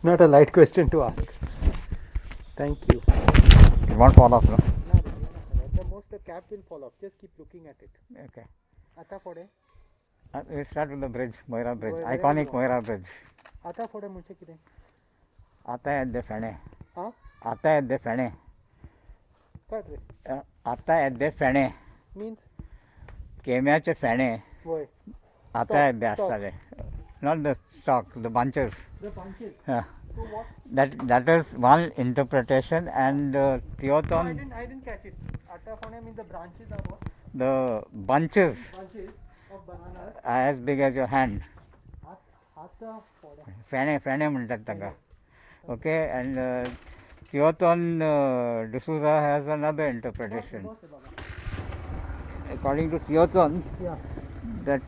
Not a light question to ask. Thank you. It won't fall off, no? No, the most the cap will fall off. Just keep looking at it. Okay. Ata fode. We start with the bridge, Moira Bridge, Wherever iconic you want. Moira Bridge. Ata fode munche kide. आता है अद्दे Fene Huh? आता है अद्दे Fene Cut re. आता है अद्दे Fene Means केम्याचे Fene boy. आता है अद्दे Stalk. आसताले not the stalk, the bunches. The bunches. Yeah. So what? That is one interpretation, and No, I Theoton, didn't catch it. Ata fode means the branches are what? the bunches Bunches of bananas. are as big as your hand. Ata fode. Fene म्हणतात ताका. Okay, and Theoton D'Souza has another interpretation. According to Theoton, Yeah. that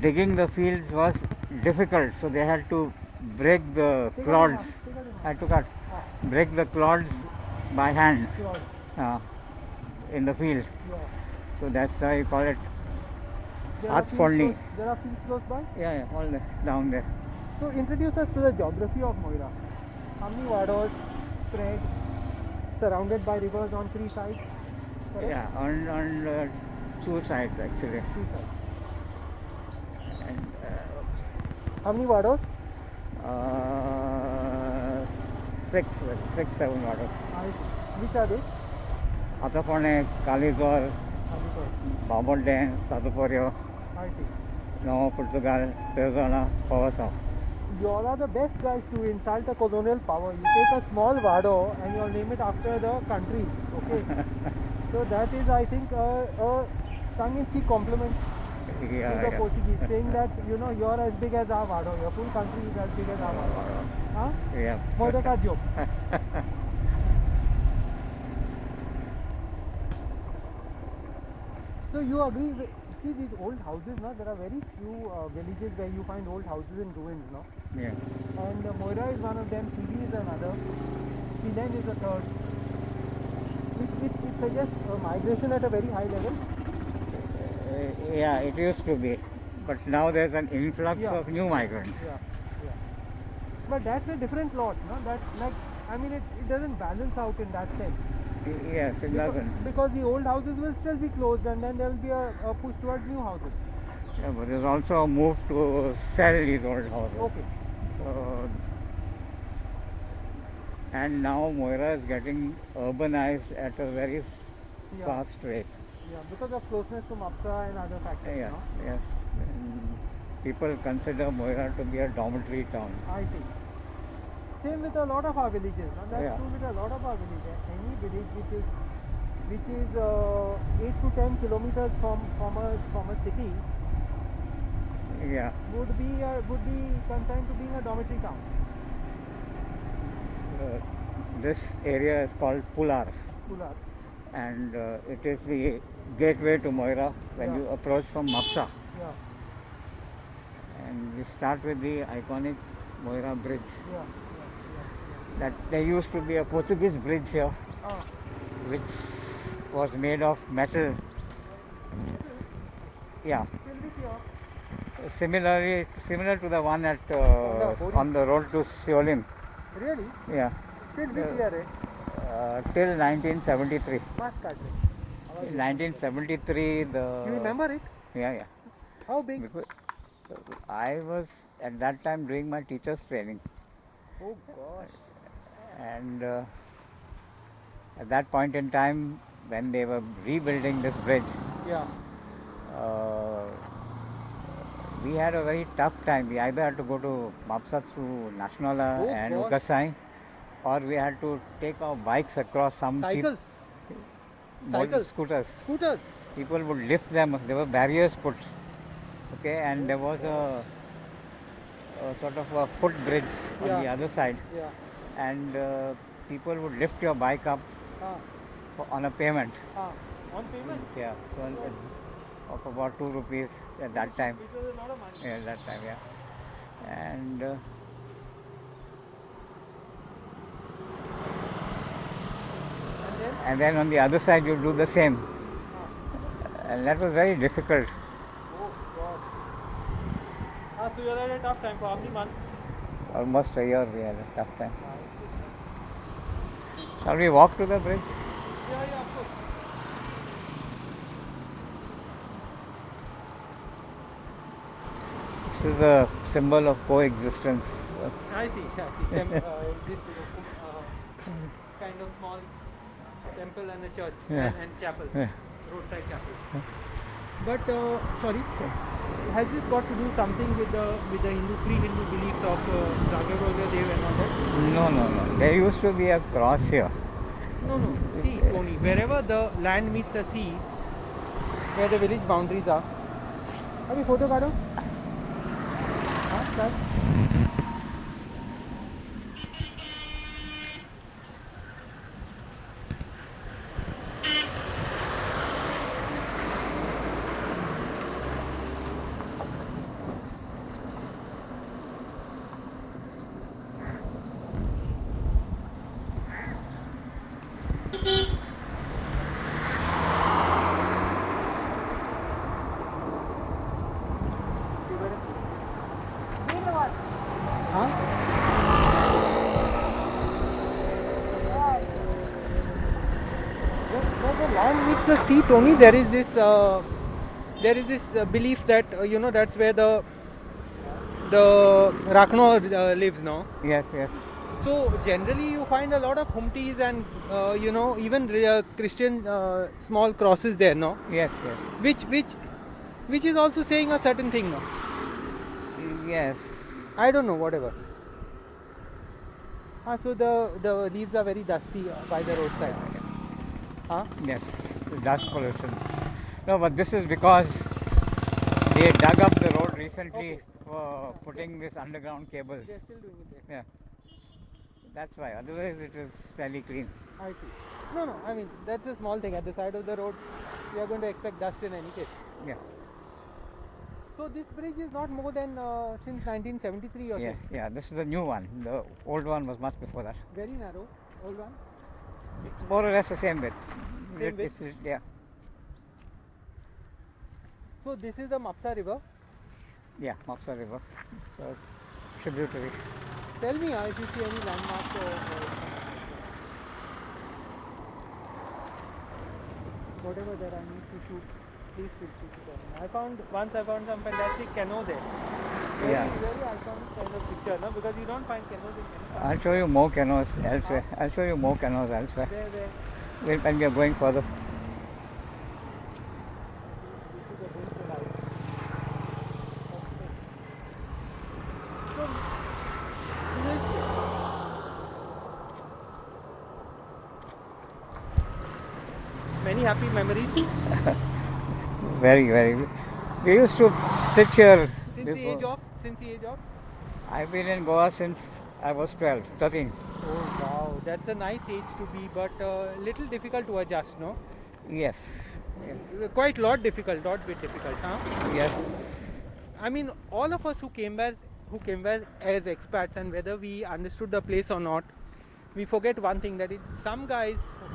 digging the fields was difficult, so they had to break the clods. Had to break the clods by hand in the field. Yeah. So that's why you call it There are Hath fields Fondni. close- There are fields close by. Yeah, all there, down there. So introduce us to the geography of Moira. How many vados spread, surrounded by rivers on three sides? Correct? Yeah, on two sides actually. Three sides. And How many vados? six, 7 waters. Which are they? Atapone, Calizor, Babonde, Satuporio, I see. Nova Portugal, Perzona, Pavasam. You all are the best guys to insult a colonial power. You take a small vado and you'll name it after the country. Okay. So that is, I think, a tongue-in-cheek compliment to the Portuguese, saying that you're as big as our vado. Your full country is as big as our vado. Huh? Yeah. Moira joke. So you agree with, see these old houses, no? There are very few villages where you find old houses in ruins, no? Yeah. And Moira is one of them, Sili is another, Silen is a third. It suggests migration at a very high level. Yeah, it used to be. But now there's an influx Yeah. of new migrants. Yeah. But that's a different lot, no? That's like, I mean, it doesn't balance out in that sense. Yes, it doesn't. Because the old houses will still be closed and then there will be a push towards new houses. Yeah, but there's also a move to sell these old houses. Okay. And now Moira is getting urbanized at a very fast rate. Yeah, because of closeness to Mapsa and other factors. Yeah, No? yes. And people consider Moira to be a dormitory town. I see. Same with a lot of our villages. No? That's Yeah. true with a lot of our villages. Any village which is 8 to 10 kilometers from a city Yeah. would be consigned to being a dormitory town. This area is called Pular, Pular. and it is the gateway to Moira when you approach from Mapsa. Yeah. And we start with the iconic Moira Bridge. Yeah. That there used to be a Portuguese bridge here, which was made of metal. Yeah. Similar to the one at on the road to Siolim. Really? Yeah. Till which year? Till 1973. Mass cut. In 1973, the. You remember it? Yeah. How big? Because I was at that time doing my teacher's training, Oh gosh. and at that point in time, when they were rebuilding this bridge, Yeah. we had a very tough time. We either had to go to Mapsa through Nationala and Ukasai, or we had to take our bikes across some Cycles. scooters. Scooters. People would lift them. There were barriers put. Okay, and there was a sort of a footbridge on the other side, Yeah. and people would lift your bike up on a payment. On payment? Yeah, so of about 2 rupees at that time. Which was a lot of money. Yeah, at that time, yeah. And and then on the other side you do the same. And that was very difficult. Oh God. So you had a tough time for how many months? almost a year we had a tough time. Shall we walk to the bridge? Yeah, yeah, of course. This is a symbol of coexistence. I see. This kind of small temple and a church Yeah. and chapel, Yeah. roadside chapel. But sorry, has this got to do something with the Hindu pre-Hindu beliefs of Raghavendra Dev and all that? No. There used to be a cross here. No. See, Tony, wherever the land meets the sea, where the village boundaries are. अभी photo काटो. हाँ, चल. हाँ? Where the land meets the sea, Tony, there is this belief that that's where the Rakno lives now. Yes. So generally you find a lot of humtis and even Christian small crosses there, no? Yes. Which is also saying a certain thing, no? Yes. I don't know, whatever. So the leaves are very dusty by the roadside. Huh? Yes. Dust pollution. No, but this is because they dug up the road recently Okay. for putting this underground cables. They're still doing it there. Yeah. That's why. Otherwise, it is fairly clean. I see. No, I mean, that's a small thing. At the side of the road, we are going to expect dust in any case. Yeah. So this bridge is not more than since 1973 or so. Yeah. This is a new one. The old one was much before that. Very narrow, old one. More or less the same width. Same width? Yeah. So this is the Mapsa river. Yeah. Mapsa River. So tributary. Tell me if you see any landmarks or whatever there I need to shoot. Please feel free to tell me. I found some fantastic canoe there. Yeah. Very iconic kind of picture, no? Because you don't find canoes in many parts. I'll show you more canoes elsewhere. I'll show you more canoes elsewhere Where when we are going further. this is a bridge to life. So, many happy memories Very. We used to sit here since the age of. I've been in Goa since I was 13. Oh wow, that's a nice age to be, but little difficult to adjust, no? Yes. Quite lot difficult, not bit difficult, huh? Yes. I mean, all of us who came back as expats, and whether we understood the place or not, we forget one thing, that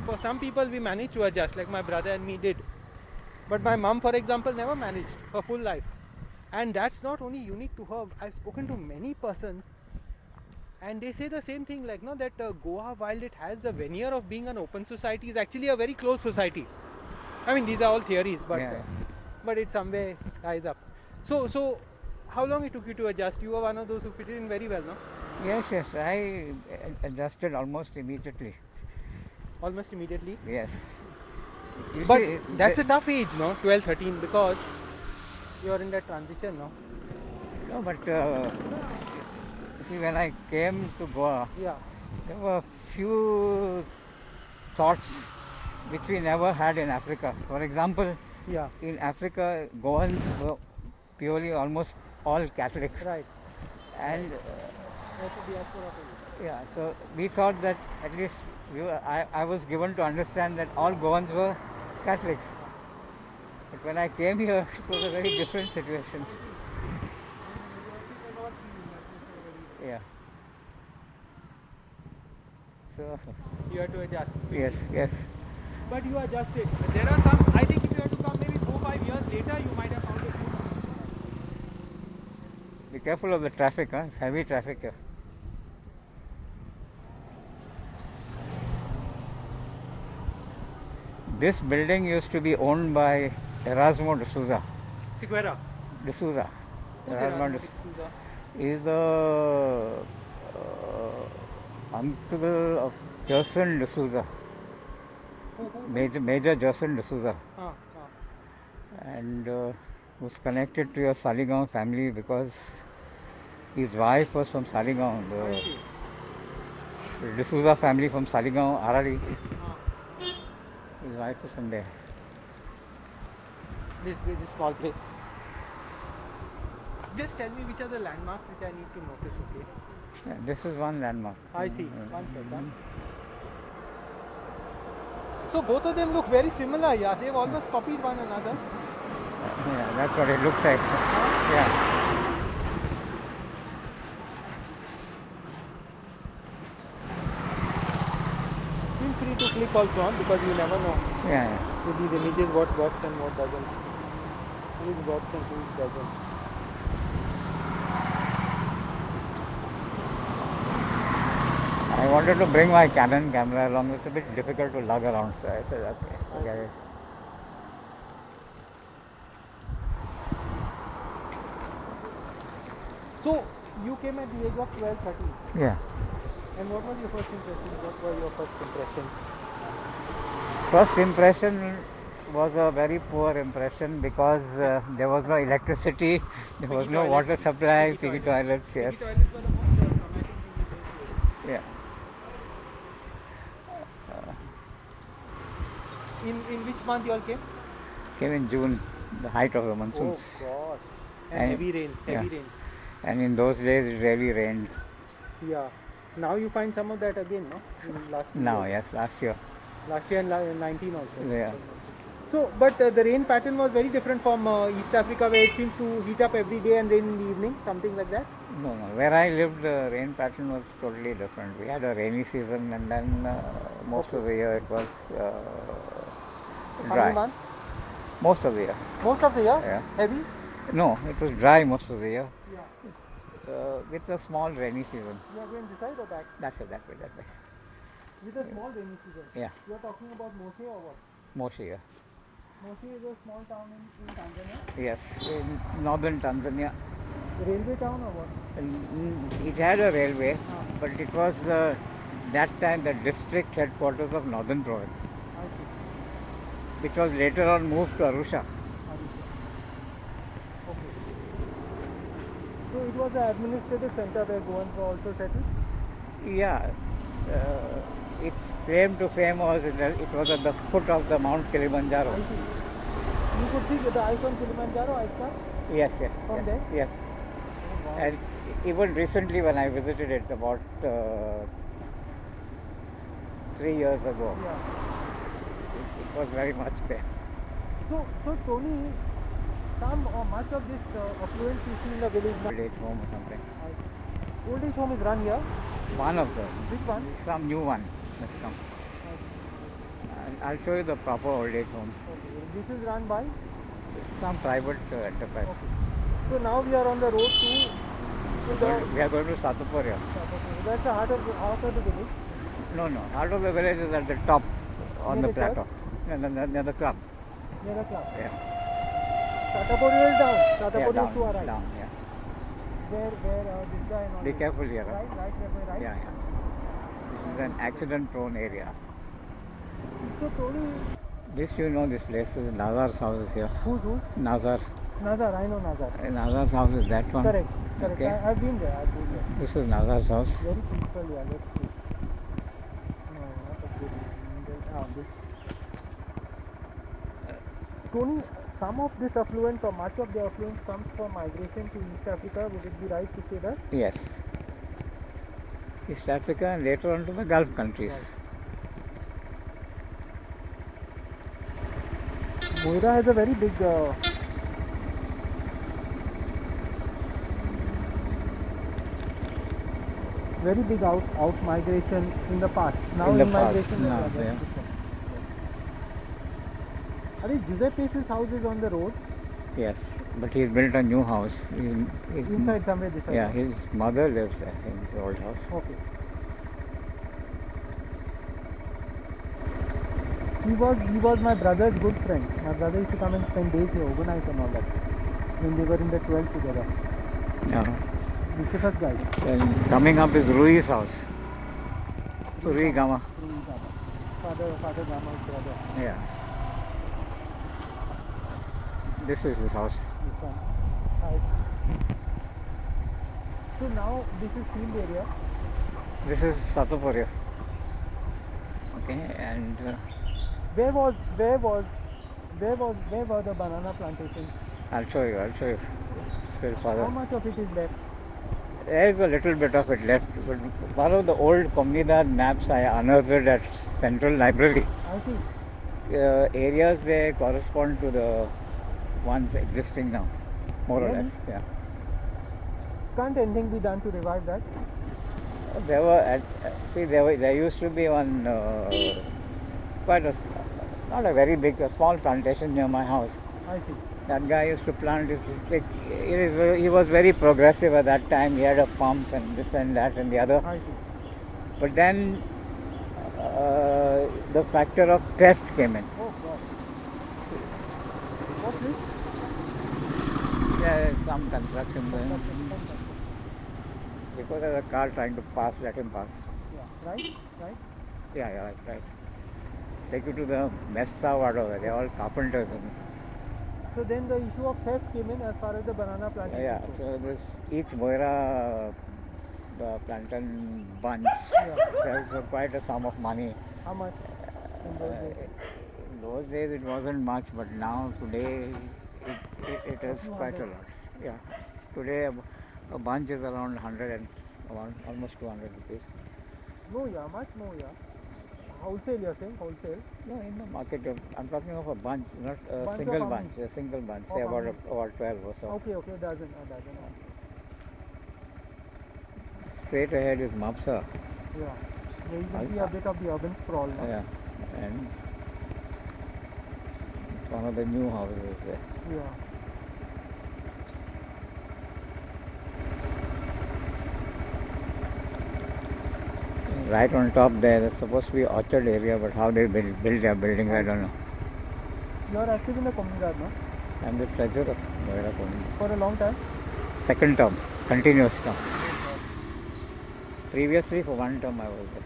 for some people we managed to adjust, like my brother and me did. But my mum, for example, never managed her full life. And that's not only unique to her. I've spoken to many persons and they say the same thing, like, no, that Goa, while it has the veneer of being an open society, is actually a very closed society. I mean, these are all theories, but it somewhere ties up. So how long it took you to adjust? You were one of those who fitted in very well, no? Yes. I adjusted almost immediately. Almost immediately. Yes. You But see, that's a tough age, no? 12, 13, because you're in that transition, no? No, but see, when I came to Goa, Yeah. there were few thoughts which we never had in Africa. For example, Yeah. in Africa, Goans were purely almost all Catholic. Right. And That's a diaspora for you. yeah, so we thought that at least I was given to understand that all Goans were Catholics. But when I came here, it was a very different situation. Yeah. So, You have to adjust. yes. But you adjusted. There are some, I think if you have to come maybe 4-5 years later, you might have found it good. Be careful of the traffic, huh? It's heavy traffic here. This building used to be owned by Erasmo de Souza. Siguera. De Souza. Who's Erasmo Erasmo de de Souza? is the uncle of Gerson de Souza, Major Gerson de Souza, and was connected to your Saligaon family because his wife was from Saligaon, the de Souza family from Saligaon, Arari. His wife was from there. This small place. Just tell me which are the landmarks which I need to notice, okay? Yeah, this is one landmark. I see. One second. So both of them look very similar, yeah. They've almost copied one another. Yeah, that's what it looks like. Yeah. Feel free to click also on because you never know Yeah, yeah. with these images what works and what doesn't. Which works and which doesn't. I wanted to bring my Canon camera along. It's a bit difficult to lug around, so I said, okay, forget it. So you came at the age of 12, 13. Yeah. And what was your first impression? What were your first impressions? First impression was a very poor impression because there was no electricity, there was no water supply, piggy toilets, yes. Piggy toilets were the most traumatic thing. Yeah. In which month you all came? Came in June, the height of the monsoons. Oh gosh. And And- heavy rains, heavy yeah. rains. And in those days it really rained. Yeah. Now you find some of that again, no? In last few Now, years. yes, last year. Last year and 19 also. Yeah. So, but the rain pattern was very different from East Africa where it seems to heat up every day and rain in the evening, something like that. No, no. Where I lived, the rain pattern was totally different. We had a rainy season and then most of the year it was How dry. many months? Most of the year. Most of the year? Yeah. Heavy? No, it was dry most of the year Yeah. with a small rainy season. You are going this side or back? That's it, that way, that way. With a small rainy season. Yeah, You are talking about Moshe or what? mostly, yeah. Moshe is a small town in Tanzania. Yes, in northern Tanzania. Railway town or what? It had a railway, Ah. but it was that time the district headquarters of Northern Province, I see. which was later on moved to Arusha. Okay. So it was an administrative center where Goans were also settled? Yeah, its claim to fame was it was at the foot of the Mount Kilimanjaro. I see. You could see the ice on Kilimanjaro, ice cap? Yes, yes, From yes, there? yes. Oh, wow. And even recently when I visited it about 3 years ago, Yeah. it was very much there. So Tony, some or much of this affluence you see in the village now. Old age home or something. Old age home is run here. One of them. Which one? Some new one has come. And I'll show you the proper old age homes. Okay. This is run by. This is some private enterprise. Okay. So now we are on the road to the. We are going to Satupur. That's the heart of the village. No, no. Heart of the village is at the top on Near the the church? plateau. Near the club. Near the club. Yeah. Satapuri is down. Yeah, Satapuri is down, to our right. down, yeah. Where this guy and all. Be is. careful here. Right, right. Yeah, yeah. This is an accident-prone area. So Tony, This this place is Nazar's house is here. who's? Nazar. Nazar, I know Nazar. Nazar's house is that one. Correct. Okay. I've been there. This is Nazar's house. Very peaceful, yeah. Let's see. No, not a good. This. Tony, some of this affluence or much of the affluence comes from migration to East Africa. Would it be right to say that? Yes. East Africa and later on to the Gulf countries. Moira has a very big. Very big out migration in the past. Now In the past, migration is now, very yeah. different. Giuseppe's house is on the road. Yes, but he's built a new house. Inside somewhere this side. Yeah, his mother lives there in his old house. Okay. He was my brother's good friend. My brother used to come and spend days here, overnight and all that. When they were in the 12th together. Yeah. This is the first guy. Then coming up is Rui's house. Rui Gama. Rui Gama. Father Gama's brother. Yeah. This is his house. This one. House. So now this is field area. This is Satupuria. Okay, and Where were the banana plantations? I'll show you. Still How further. much of it is left? There is a little bit of it left, but one of the old Comunidad maps I unearthed at Central Library. I see. Areas they correspond to the ones existing now, more or Really? less. Yeah. Can't anything be done to revive that? There were there used to be one quite a not a very big, a small plantation near my house. I see. That guy used to plant he was very progressive at that time. He had a pump and this and that and the other. I see. But then the factor of theft came in. Oh God. What's this? There is some construction going on. Because there's a car trying to pass, let him pass. Yeah. Right? Yeah, right. Take you to the Mesta Vado, they're all carpenters. So then the issue of theft came in as far as the banana plantation. Yeah, so this each Moira plantain bunch sells for quite a sum of money. How much in those days? In those days it wasn't much, but now today it is quite a lot. Yeah, today a bunch is around 100 and almost 200 rupees. No, yeah, much more, yeah. Wholesale, you're saying? Wholesale? No, in the market, I'm talking of a bunch, not a Bunch single of how bunch. many? A single bunch, Of say how about many? about 12 or so. Okay, a dozen. Straight ahead is Mapsa. Yeah. There you can see a bit of the urban sprawl. No? Yeah, and it's one of the new houses there. Yeah. Right on top there, that's supposed to be orchard area, but how they build their buildings, I don't know. You are active in the Comunidad, no? I'm the treasurer of Moira Community. For a long time? Second term, continuous term. Previously, for one term, I was there.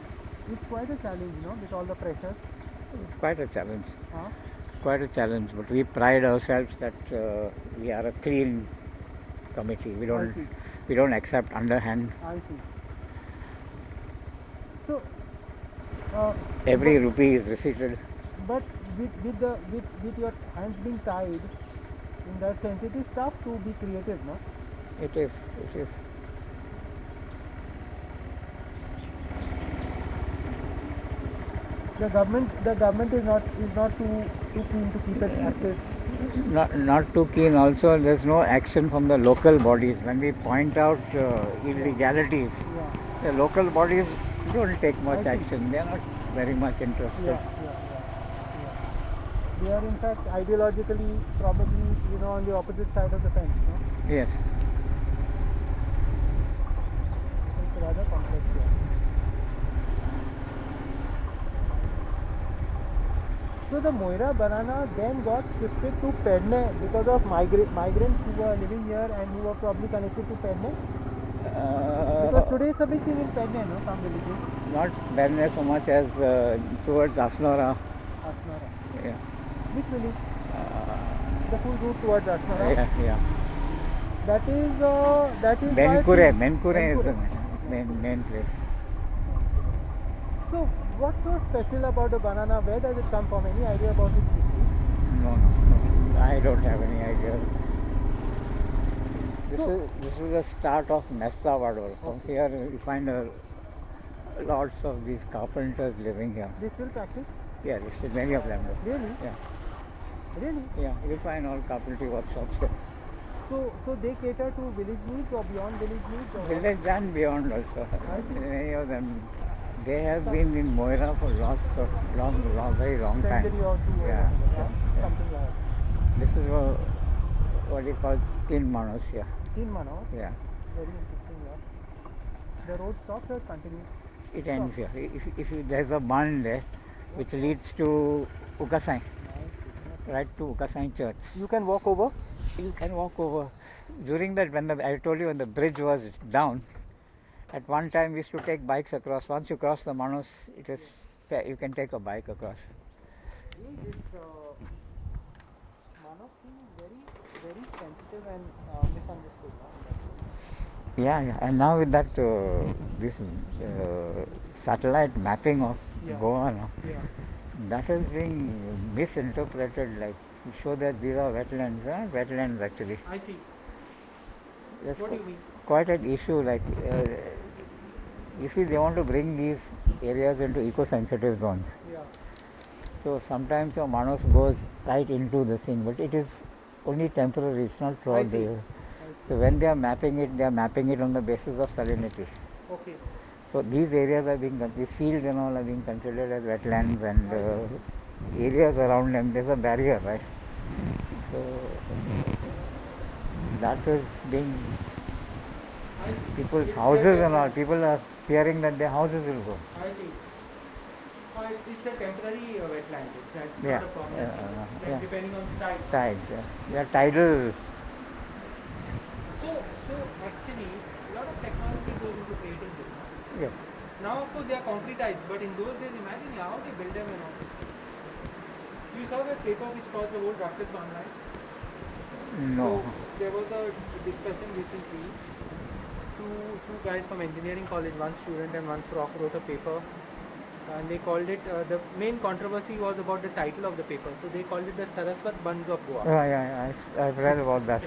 It's quite a challenge, you know, with all the pressures. It's quite a challenge. Huh? Quite a challenge, but we pride ourselves that we are a clean committee. We don't accept underhand. I see. So, Every rupee is receipted. but with your hands being tied, in that sense, it is tough to be creative, no? It is. The government is not too keen to keep it active. Not too keen. Also, there's no action from the local bodies. When we point out illegalities, Yeah. the local bodies don't take much I see. action. They are not very much interested. Yeah. They are in fact ideologically probably, you know, on the opposite side of the fence, no? Yes. It's rather complex here. So the Moira banana then got shifted to Pedne because of migrants who were living here and who were probably connected to Pedne. Because today it's a big thing in Pedne, no? Some villages. Not Berne so much as towards Asnora. Asnara. Yeah. Which village? The full route towards Asnara. Yeah. That is. Menkure is the main place. So what's so special about the banana? Where does it come from? Any idea about its history? No. I don't have any idea. This is the start of Mesta Vado. From here you find lots of these carpenters living here. They still practice? Yeah, many of them. Really? Yeah. Really? Yeah, you find all carpentry workshops here. So they cater to village needs or beyond village needs? Or what? Village and beyond also. I see. Many of them, they have been in Moira for very long time. Century or two. Yeah, or yeah. something like that. This is what you call Tin Manos here. Mano. Yeah, Very interesting. Yeah. The road stops or continues? it ends here. If there's a bund there, which leads to Ukasai, right to Ukasai Church. You can walk over. You can walk over. During that, I told you when the bridge was down, at one time we used to take bikes across. Once you cross the Manus, it is fair, you can take a bike across. This Manas seems very sensitive and misunderstood. Yeah, and now with that this satellite mapping of Yeah. Goa, no, Yeah. that is being misinterpreted, like to show that these are wetlands, wetlands actually. I see. That's What do you mean? quite an issue. Like you see, they want to bring these areas into eco-sensitive zones. Yeah. So sometimes your Manos goes right into the thing, but it is only temporary. It's not throughout the see. year. So when they are mapping it on the basis of salinity. Okay. So these areas are these fields and all are being considered as wetlands, and areas around them, there's a barrier, right? So that is being, people's houses and all, people are fearing that their houses will go. I see. It's a temporary wetland. It's Yeah, not a permanent. yeah. Depending on the tide. Tides, they are tidal. So actually, a lot of technology goes into creating this. No? Yes. Now, of course, they are concretized, but in those days, imagine how they build them and all. You saw that paper which caused the whole ruckus online? No. So, there was a discussion recently. Two guys from engineering college, one student and one prof, wrote a paper. And they called it, the main controversy was about the title of the paper. So, they called it the Saraswat Buns of Goa. Yeah, I've read about that.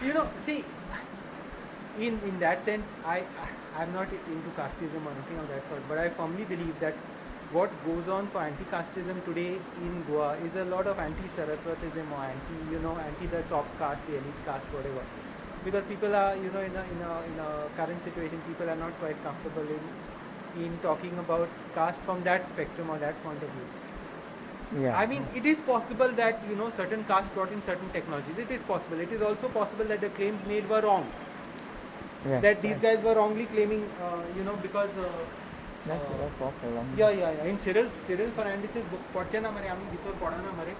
You know, see, in that sense, I'm not into casteism or anything of that sort, but I firmly believe that what goes on for anti-casteism today in Goa is a lot of anti-Saraswatism or anti the top caste, the elite caste, whatever. Because people are, in a current situation, people are not quite comfortable in talking about caste from that spectrum or that point of view. Yeah. I mean, it is possible that, certain castes brought in certain technologies. It is possible. It is also possible that the claims made were wrong. Yeah. That these guys were wrongly claiming, because... That's popular. Yeah. In Cyril Fernandez's book, Porchana Mare, Vitor Podana Mare,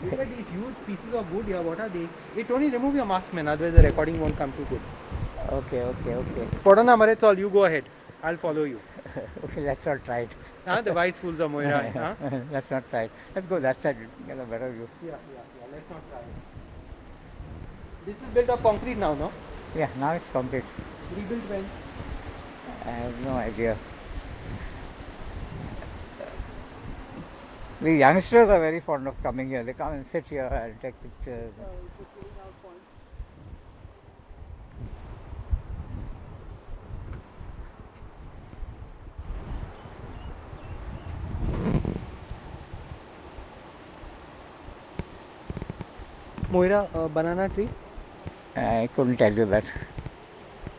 look at these huge pieces of wood here. What are they? Hey, Tony, remove your mask, man. Otherwise, the recording won't come too good. Okay. Podana Mare, it's all. You go ahead. I'll follow you. Okay, let's not try it. The wise fools of Moira. Let's not try it. Let's go that side, get a better view. Yeah. Let's not try it. This is built of concrete now, no? Yeah, now it's complete. Rebuilt when? I have no idea. The youngsters are very fond of coming here. They come and sit here and take pictures. Moira, banana tree. I couldn't tell you that.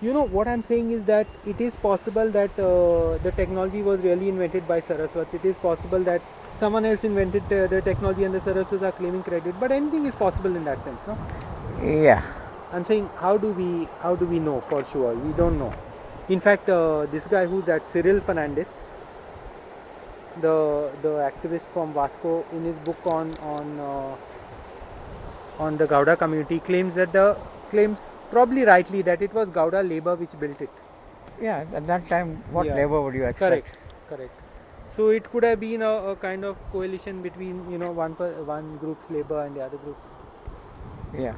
What I'm saying is that it is possible that the technology was really invented by Saraswats. It is possible that someone else invented the technology and the Saraswats are claiming credit. But anything is possible in that sense, no? Yeah. I'm saying, how do we know for sure? We don't know. In fact, this guy who's that Cyril Fernandez, the activist from Vasco, in his book on the Gauda community, claims probably rightly that it was Gauda labor which built it. Yeah, at that time, what Yeah. labor would you expect? Correct. So it could have been a kind of coalition between one group's labor and the other group's. Yeah.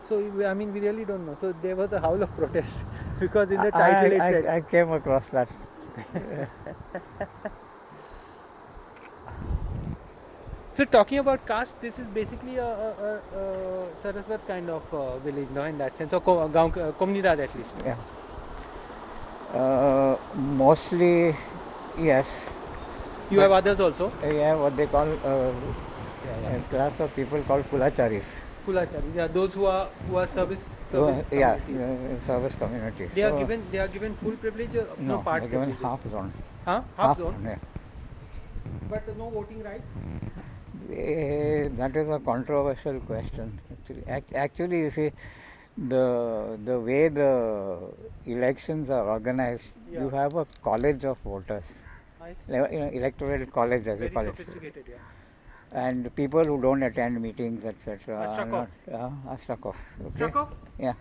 So I mean, we really don't know. So there was a howl of protest because in the title it said. I came across that. So talking about caste, this is basically a Saraswat kind of village, no, in that sense, or comunidad at least. Yeah. Mostly, yes. You have others also. Yeah, what they call a class of people called Kulacharis. Kulachari, yeah, those who are service Yeah, communities. service communities. They are given full privilege or no, part they're given privileges? half zone. Huh? Half zone? Yeah. But no voting rights? That is a controversial question. Actually, you see, the way the elections are organized, Yeah. you have a college of voters. I I see. electoral college as you Very call it. sophisticated, yeah. And people who don't attend meetings, etc. Are struck off. Are struck off. Okay? Struck off? Yeah.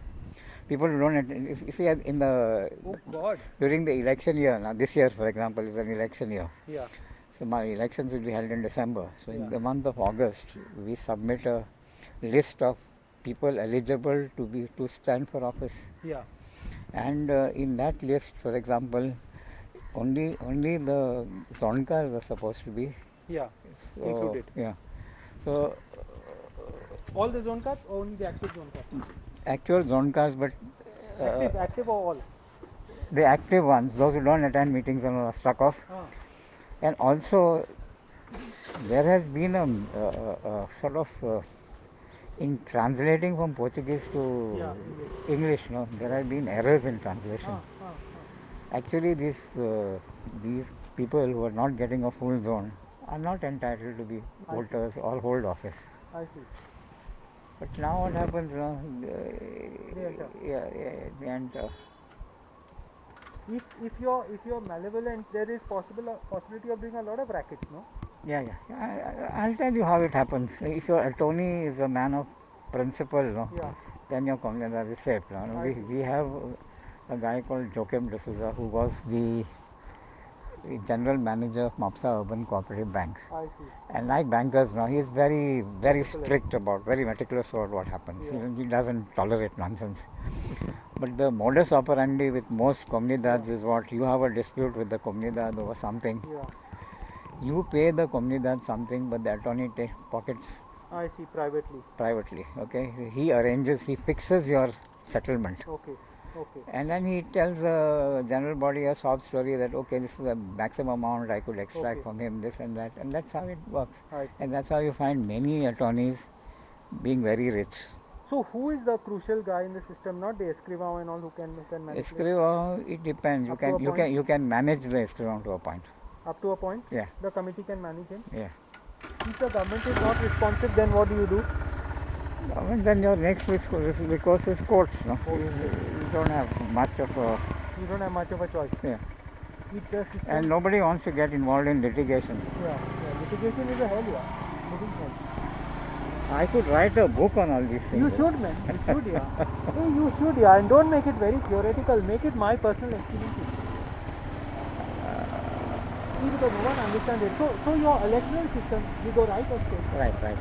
People who don't attend. You see, in the Oh God. during the election year, now this year, for example, is an election year. Yeah. So my elections will be held in December. So in Yeah. the month of August, we submit a list of people eligible to stand for office. Yeah. And in that list, for example, only the zonkars are supposed to be Yeah. so, Included. Yeah. So All the zone cards or only the active zone cards? actual zonkars, but Active or all? the active ones, those who don't attend meetings are struck off. Ah. And also, there has been a sort of in translating from Portuguese to Yeah, English, no, there have been errors in translation. Actually, these people who are not getting a full zone are not entitled to be voters or hold office. I see. But now what happens? They enter. They enter. If you're malevolent, there is possibility of doing a lot of rackets, no? Yeah. I'll tell you how it happens. If your attorney is a man of principle, no, Yeah. then your community is safe. No? We have a guy called Joaquim D'Souza who was the general manager of Mapsa Urban Cooperative Bank. I see. And like bankers, no, he is very strict about, very meticulous about what happens. Yeah. He doesn't tolerate nonsense. But the modus operandi with most comunidades is what you have a dispute with the comunidad over something. Yeah. You pay the comunidad something, but the attorney pockets I see. privately. Okay, he fixes your settlement. Okay. And then he tells the general body a sob story that okay, this is the maximum amount I could extract from him, this and that, and that's how it works. Right. And that's how you find many attorneys being very rich. So who is the crucial guy in the system? Not the escrivão and all who can manage. Escrivão, it depends. You can manage the escrivão to a point. Up to a point. Yeah. The committee can manage him. Yeah. If the government is not responsive, then what do? And then your next recourse is courts. No, you don't have much of a. You don't have much of a choice. Yeah. If the system. And nobody wants to get involved in litigation. Yeah. Litigation is a hell, yeah. Living hell. I could write a book on all these things. You should, man. You should, yeah. Hey, you should, yeah. And don't make it very theoretical. Make it my personal experience. See, because no one understands it. So your electoral system, you go right or straight? Right.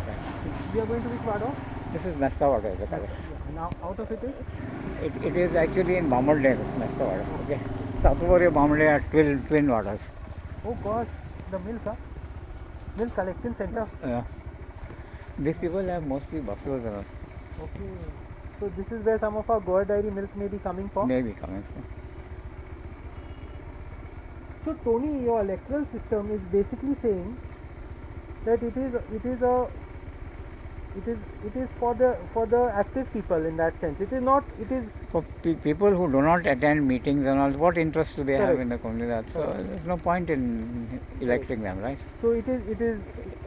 We are going to which Vado? This is Mestawada, is the color. Now, out of it is? It is actually in Bombay, this Mestawada. Okay. South Korea, Bombay are twin waters. Oh gosh, the milk, huh? Milk collection center. Yeah. These people have mostly buffaloes around. Okay. So this is where some of our Goa dairy milk may be coming from? Maybe coming from. So Tony, your electoral system is basically saying that it is for the active people in that sense. It is not. It is For people who do not attend meetings and all, what interest do they have Correct. in the community? So there's no point in electing them, right? so it is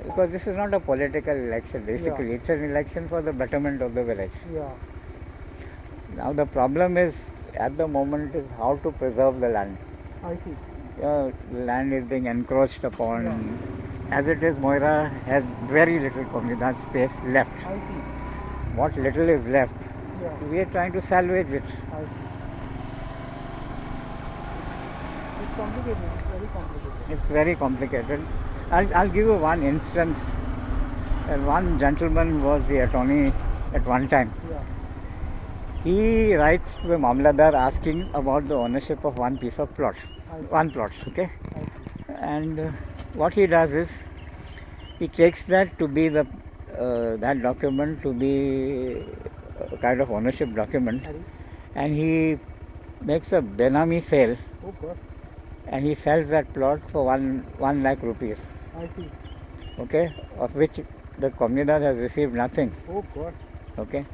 Because this is not a political election. Basically, it's an election for the betterment of the village. yeah. Now the problem is at the moment is how to preserve the land. I see. The land is being encroached upon. As it is, Moira has very little communal space left. I see. What little is left, Yeah. we are trying to salvage it. I see. It's complicated. It's very complicated. It's very complicated. I'll give you one instance. One gentleman was the attorney at one time. Yeah. He writes to the Mamladar asking about the ownership of one piece of plot. One plot, okay? I see. And what he does is he takes that to be that document to be a kind of ownership document, Hari. and he makes a Benami sale, Oh God. and he sells that plot for 1 lakh rupees, I see. okay, of which the Comunidad has received nothing, Oh God. okay,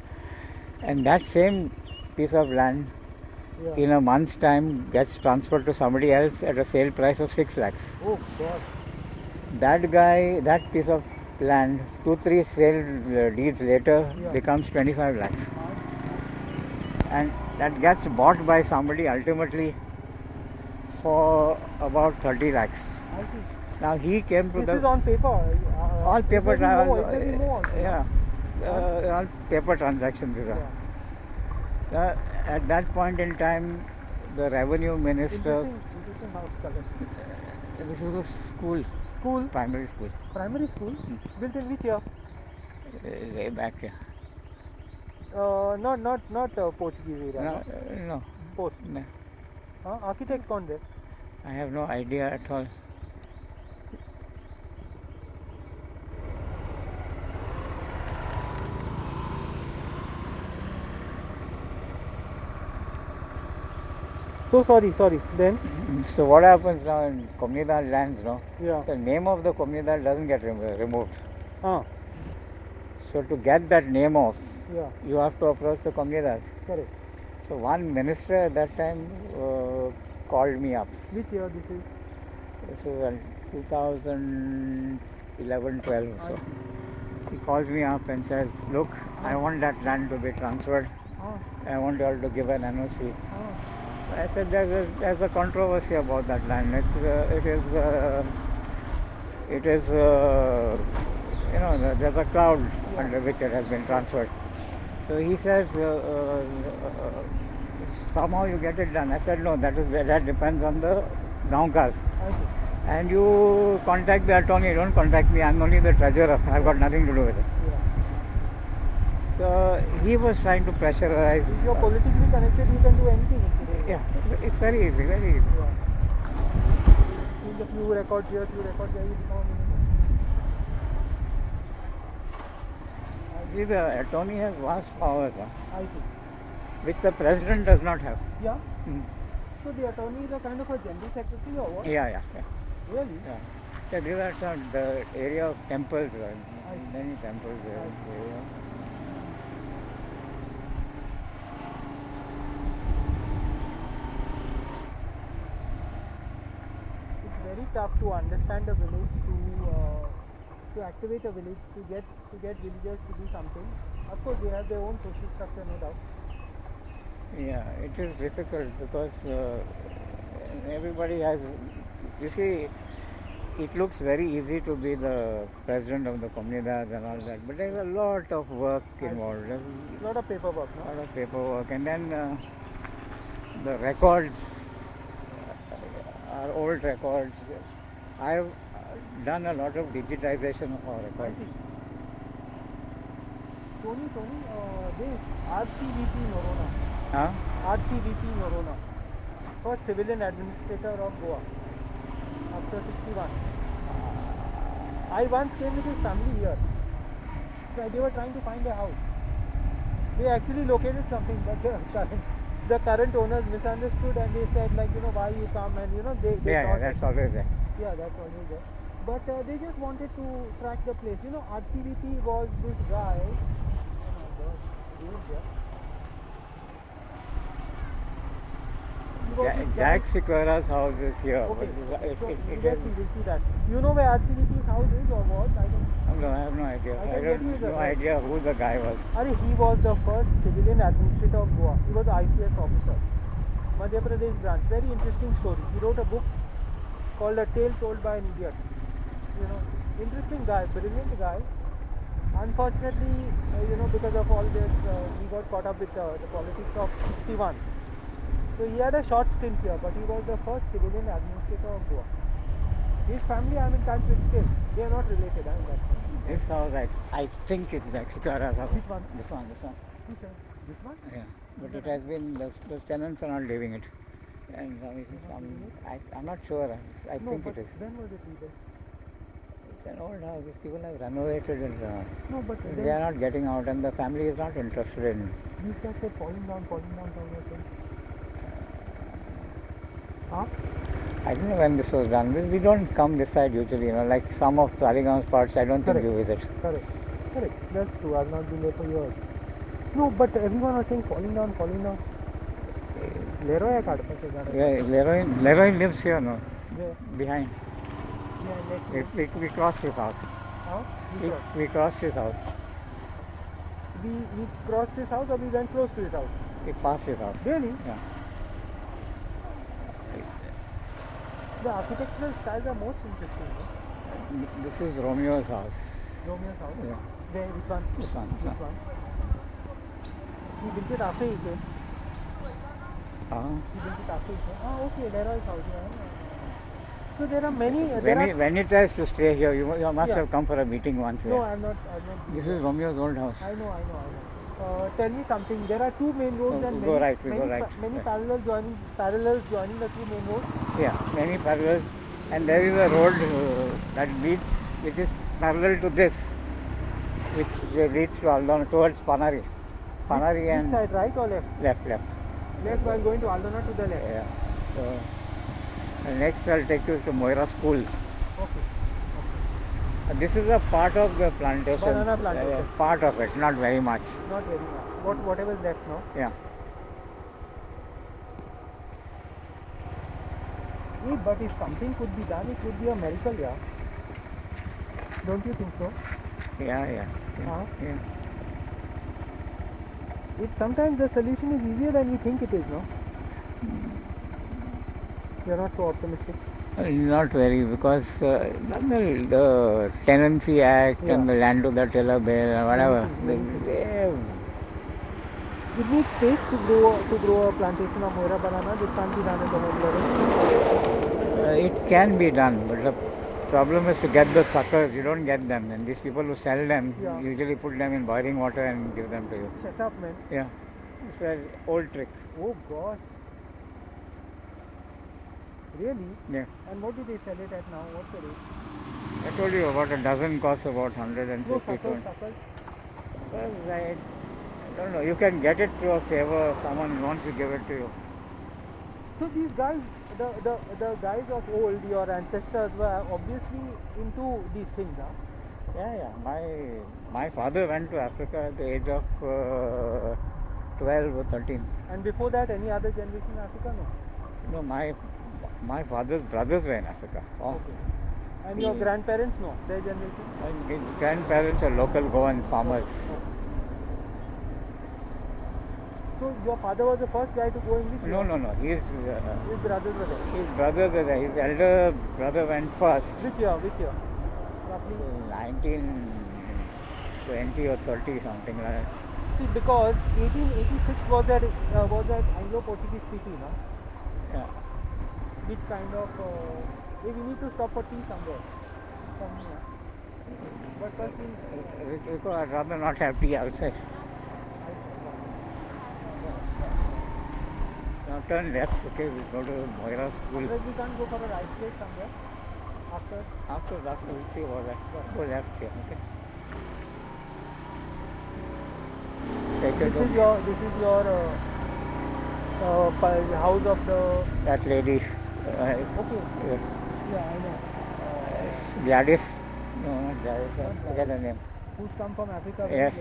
and that same piece of land Yeah. in a month's time gets transferred to somebody else at a sale price of 6 lakhs. Oh God. That guy, that piece of land, 2-3 sale deeds later becomes 25 lakhs. And that gets bought by somebody ultimately for about 30 lakhs. I see. Now he came to This is the on paper. all paper It may be more also. yeah, all paper transactions. These are. Yeah. At that point in time, the revenue minister. Interesting house color. This is a school, School? primary school, Primary school? Built in which year? way back here. Not Portuguese era. No, Post. no, Architect कौन है? I have no idea at all. So sorry. Then? So what happens now in Comunidad lands, no? Yeah. The name of the Comunidad doesn't get removed. Ah. So to get that name off, Yeah. you have to approach the Comunidad. Correct. So one minister at that time called me up. Which year this is? This is in 2011-12 or so. He calls me up and says, look, I want that land to be transferred. I want you all to give an NOC. I said there's a controversy about that land. It is there's a cloud under which it has been transferred. So he says somehow you get it done. I said no, that depends on the Gaonkas. And you contact the attorney, don't contact me. I'm only the treasurer. I've got nothing to do with it. Yeah. So he was trying to pressurize. If you're politically connected, you can do anything today. Yeah, it's very easy, very easy. Yeah. In the few records here, you become a millionaire. See, the attorney has vast powers, I see. which the president does not have. Yeah. Mm. So the attorney is a kind of a general secretary or what? Yeah. Really? Yeah. So these are the area of temples, I see. many temples there. It's very tough to understand a village, to activate a village, to get villagers to do something. Of course, they have their own social structure, no doubt. Yeah, it is difficult because everybody has. You see, it looks very easy to be the president of the Comunidad and all that, but there's a lot of work involved. There's A lot of paperwork, a no? lot of paperwork, and then the records are old records. I've done a lot of digitization of our records. Tony, this RCVP Norona. Huh? RCVP Norona. First civilian administrator of Goa after 61. I once came with his family here. So they were trying to find a house. They actually located something, but the current owners misunderstood and they said why you come and they Yeah, thought that's always there. yeah, that's always there. But they just wanted to track the place. RCVP was this guy. Jack Sequeira's house is here. Okay. So It we'll see that. You know where RCVP's house is or what? I don't know. I have no idea. I can get you the no idea who the guy was. He was the first civilian administrator of Goa. He was an ICS officer. Madhya Pradesh branch. Very interesting story. He wrote a book called A Tale Told by an Idiot. Interesting guy, brilliant guy. Unfortunately, because of all this, he got caught up with the politics of 61. So he had a short stint here, but he was the first civilian administrator of Goa. His family I'm in touch with still. They are not related. This house, I think it's Jack Sequeira's house. Which one? This one. Okay. This one? Yeah. But it has been, those tenants are not living it. And I'm not sure. I No, think but it is. when was it rebuilt? It's an old house. These people have renovated it. No, but They are not getting out, and the family is not interested in. these guys kept falling down kind of thing. Huh? I don't know when this was done. We don't come this side usually, like some of Taligam's parts, I don't think Correct. you visit. Correct. That's true. I've not been there for years. No, but everyone was saying falling down. Leroy Yeah, Leroy lives here, no? Where? Behind. Yeah, next. We crossed his house. Huh? We crossed his house. We crossed his house or we went close to his house? We passed his house. Really? Yeah. The architectural styles are most interesting. No? This is Romeo's house. Romeo's house. Yeah. Where? Which one? This one. This one. He built it after he came. He built it after he came. Ah, okay. Leroy's house. Yeah. So there are many. When he tries to stay here, you must Yeah. have come for a meeting once. No, Yeah. I'm not. This is Romeo's old house. I know. Tell me something. There are two main roads and Go many, right, we many, go right. many Yeah. parallels joining the two main roads. Yeah, many parallels. And there is a road that leads, which is parallel to this, which leads to Aldona towards Panari. Panari Which and side, right or left? left. Left while going to Aldona to the left. Yeah. So next I'll take you to Moira School. Okay. This is a part of the plantation. Banana plantation. Part of it, not very much. Not very much. Whatever is left now. Yeah. Hey, but if something could be done, it would be a miracle, yeah. Don't you think so? Yeah. Huh? Yeah. Sometimes the solution is easier than we think it is, no? You're not so optimistic. Not very, because the Tenancy Act and the Land to the Tiller Bill or whatever. It needs space to grow a plantation of Moira banana. This can't be done at the home level. It can be done, but the problem is to get the suckers. You don't get them, and these people who sell them Yeah. usually put them in boiling water and give them to you. Shut up, man. Yeah, it's an old trick. Oh gosh. Really? Yeah, And what do they sell it at now? What's the rate? I told you about a dozen costs about 150. No, suckers. Well, I don't know. You can get it through a favor if someone wants to give it to you. So these guys, the guys of old, your ancestors were obviously into these things, huh? Yeah. My father went to Africa at the age of 12 or 13. And before that, any other generation in Africa? No. No, my father's brothers were in Africa. Oh. Okay. And your grandparents? No. Their generation? And his grandparents are local Goan farmers. So your father was the first guy to go in this? No. His brothers were there. His brothers were there. His elder brother went first. Which year? Roughly? 1920 or 30, something like that. See, because 1886 was that Anglo-Portuguese treaty, no? Yeah. Which kind of we need to stop for tea somewhere. But first we I'd rather not have tea outside. Now turn left, okay, we'll go to Moira School. we can't go for a rice plate somewhere after. After we'll see about that. Go left here, okay. This is your house of the. That lady. Okay. Yeah. Yeah, I know. Gladys. No, not Gladys. I forget her name. Who's come from Africa? Yes.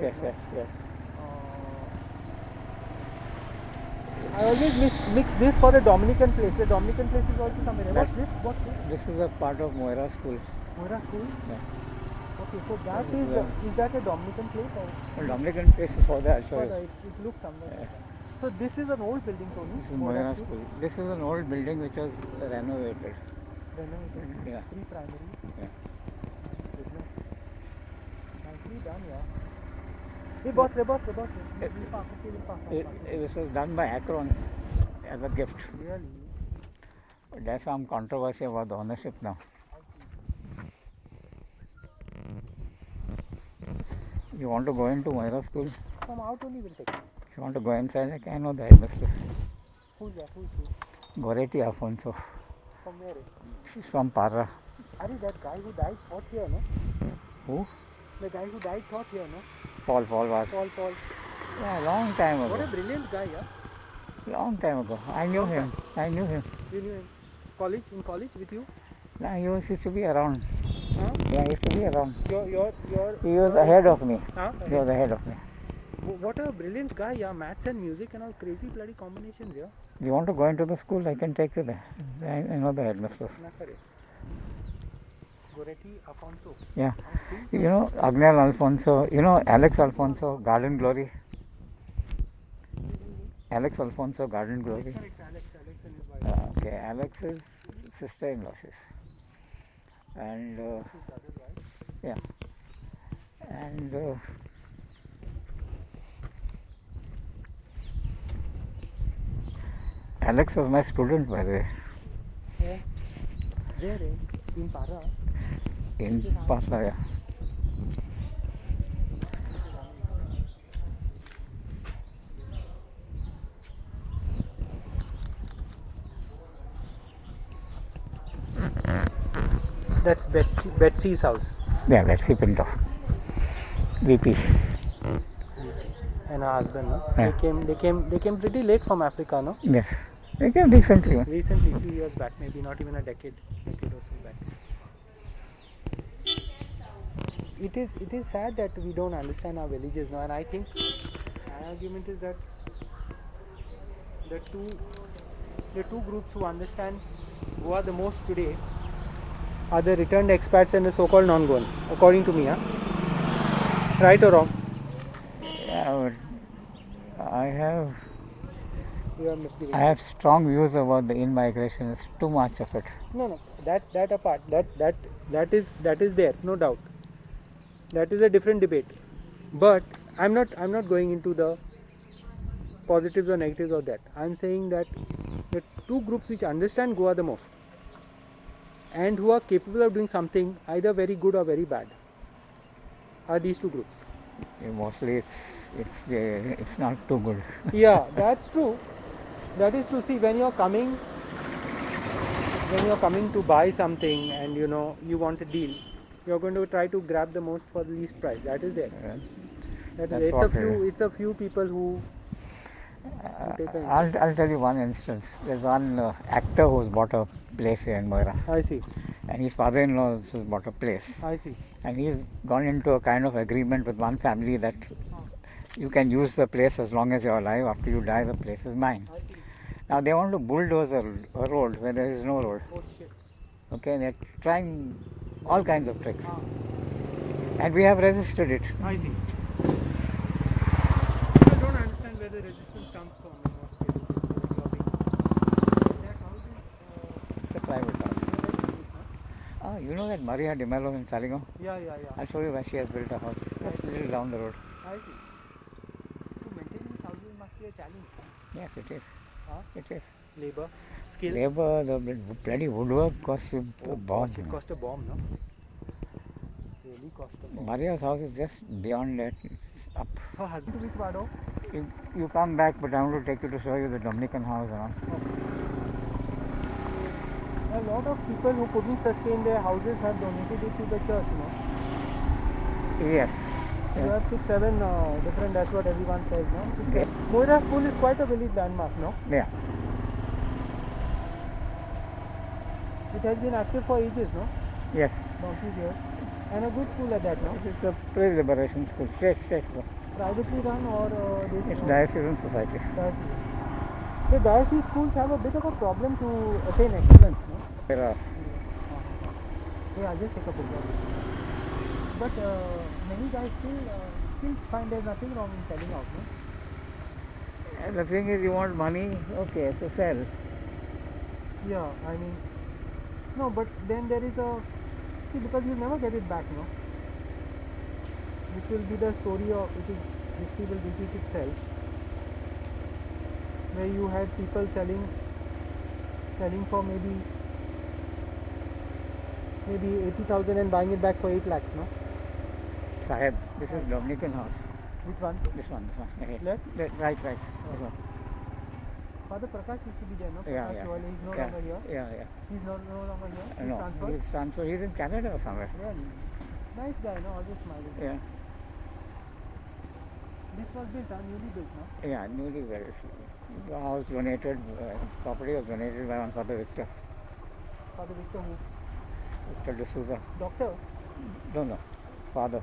I always mix this for the Dominican place. The Dominican place is also somewhere. What's this? This is a part of Moira School. Moira School? Yeah. Okay, so that is that a Dominican place or? Well, Dominican place is for that. It looks somewhere. Yeah. So this is an old building, Tony. This is Moira School. This is an old building which was renovated. Renovated. Yeah. Pre-primary. Yeah. Goodness. Nicely done, yeah. Hey, boss. This was done by Akron as a gift. Really? There's some controversy about the ownership now. You want to go into Moira School? From out only will take. If you want to go inside, I know the headmistress. Who's that? Who's he? Goretti Afonso. From where? She's from Parra. Are that guy who died taught here, no? Who? The guy who died taught here, no? Paul was. Paul. Yeah, long time ago. What a brilliant guy, yeah? Long time ago. I knew him. You knew him? In college with you? No, he used to be around. Huh? Yeah, he used to be around. He was ahead of me. Huh? He was ahead of me. What a brilliant guy, yeah. Maths and music and all crazy bloody combinations, yeah. You want to go into the school? I can take you there. I know the headmistress. Goretti Afonso. Yeah. You know Agnel Alfonso, you know Alex Alfonso, Garden Glory. Alex Alfonso, Garden Glory. Alex and his wife. Okay, Alex is sister-in-law. And yeah, and Alex was my student, by the way, Yeah. There, in Para. in Patna. That's Betsy's house. Yeah, Lexi Pinto, VP. And her husband, no? Yeah. They came pretty late from Africa, no? Yes, they came recently. Recently, a few years back, maybe not even a decade or so back. It is sad that we don't understand our villages now, and I think my argument is that the two groups who understand Goa the most today are the returned expats and the so-called non-Goans, according to me, huh? Right or wrong? Yeah, but You are misleading. I have strong views about the in-migration. It's too much of it. No, that apart, that is there, no doubt. That is a different debate. But I'm not going into the positives or negatives of that. I'm saying that the two groups which understand Goa the most and who are capable of doing something either very good or very bad are these two groups. Mostly it's not too good. Yeah, that's true. That is to see when you're coming to buy something and you want a deal, you're going to try to grab the most for the least price. That is there. That's It's a few people who take an I'll tell you one instance. There's one actor who's bought a place here in Moira, I see. and his father-in-law also bought a place, I see. and he's gone into a kind of agreement with one family that you can use the place as long as you're alive. After you die, the place is mine. I see. Now they want to bulldoze a road where there is no road. Oh shit. Okay, they're trying all kinds of tricks, and we have resisted it. I see. I don't understand where the resistance comes from. That house is It's a private house. You know that Maria de Mello in Saligao? yeah. I'll show you where she has built a house. Just a little down the road. I see. To maintain these houses must be a challenge. Yes, it is. Huh? It is. Labor, skill. Labor, the bloody woodwork costs you a bomb. It cost a bomb, no? Really cost a bomb. Maria's house is just beyond that, up. Her husband which Vado? You come back, but I'm going to take you to show you the Dominican house around. A lot of people who couldn't sustain their houses have donated it to the church, no? Yes. You have 6, 7 different, that's what everyone says, no? Yeah. Moira School is quite a village landmark, no? Yeah. It has been active for ages, no? Yes. Donkey's years. And a good school at that, no? It is a pre-liberation school. Straight. Privately run or this? It's diocesan society. Diocese. The diocese schools have a bit of a problem to attain excellence, no? There are. Yeah, I'll just take a picture. But many guys still find there's nothing wrong in selling out, no? And the thing is, you want money, okay, so sell. Yeah, I mean, no, but then there is because you never get it back, no? Which will be the story of, history will repeat itself, where you had people selling for maybe 80,000 and buying it back for 8 lakhs, no? Sahib, this is Dominican house. Which one? This one. Okay. Left? Right. This one. Father Prakash used to be there, no? Yeah. Prakash Chowale, he's no longer here. Yeah. He's no longer here. He's No, transferred. he's transferred. He's in Canada or somewhere. Really? Nice guy, no? Always smiling. Yeah. This was built, newly built, no? Yeah, newly built. The house donated, property was donated by one Father Victor. Father Victor who? Victor D'Souza. Doctor. No, father.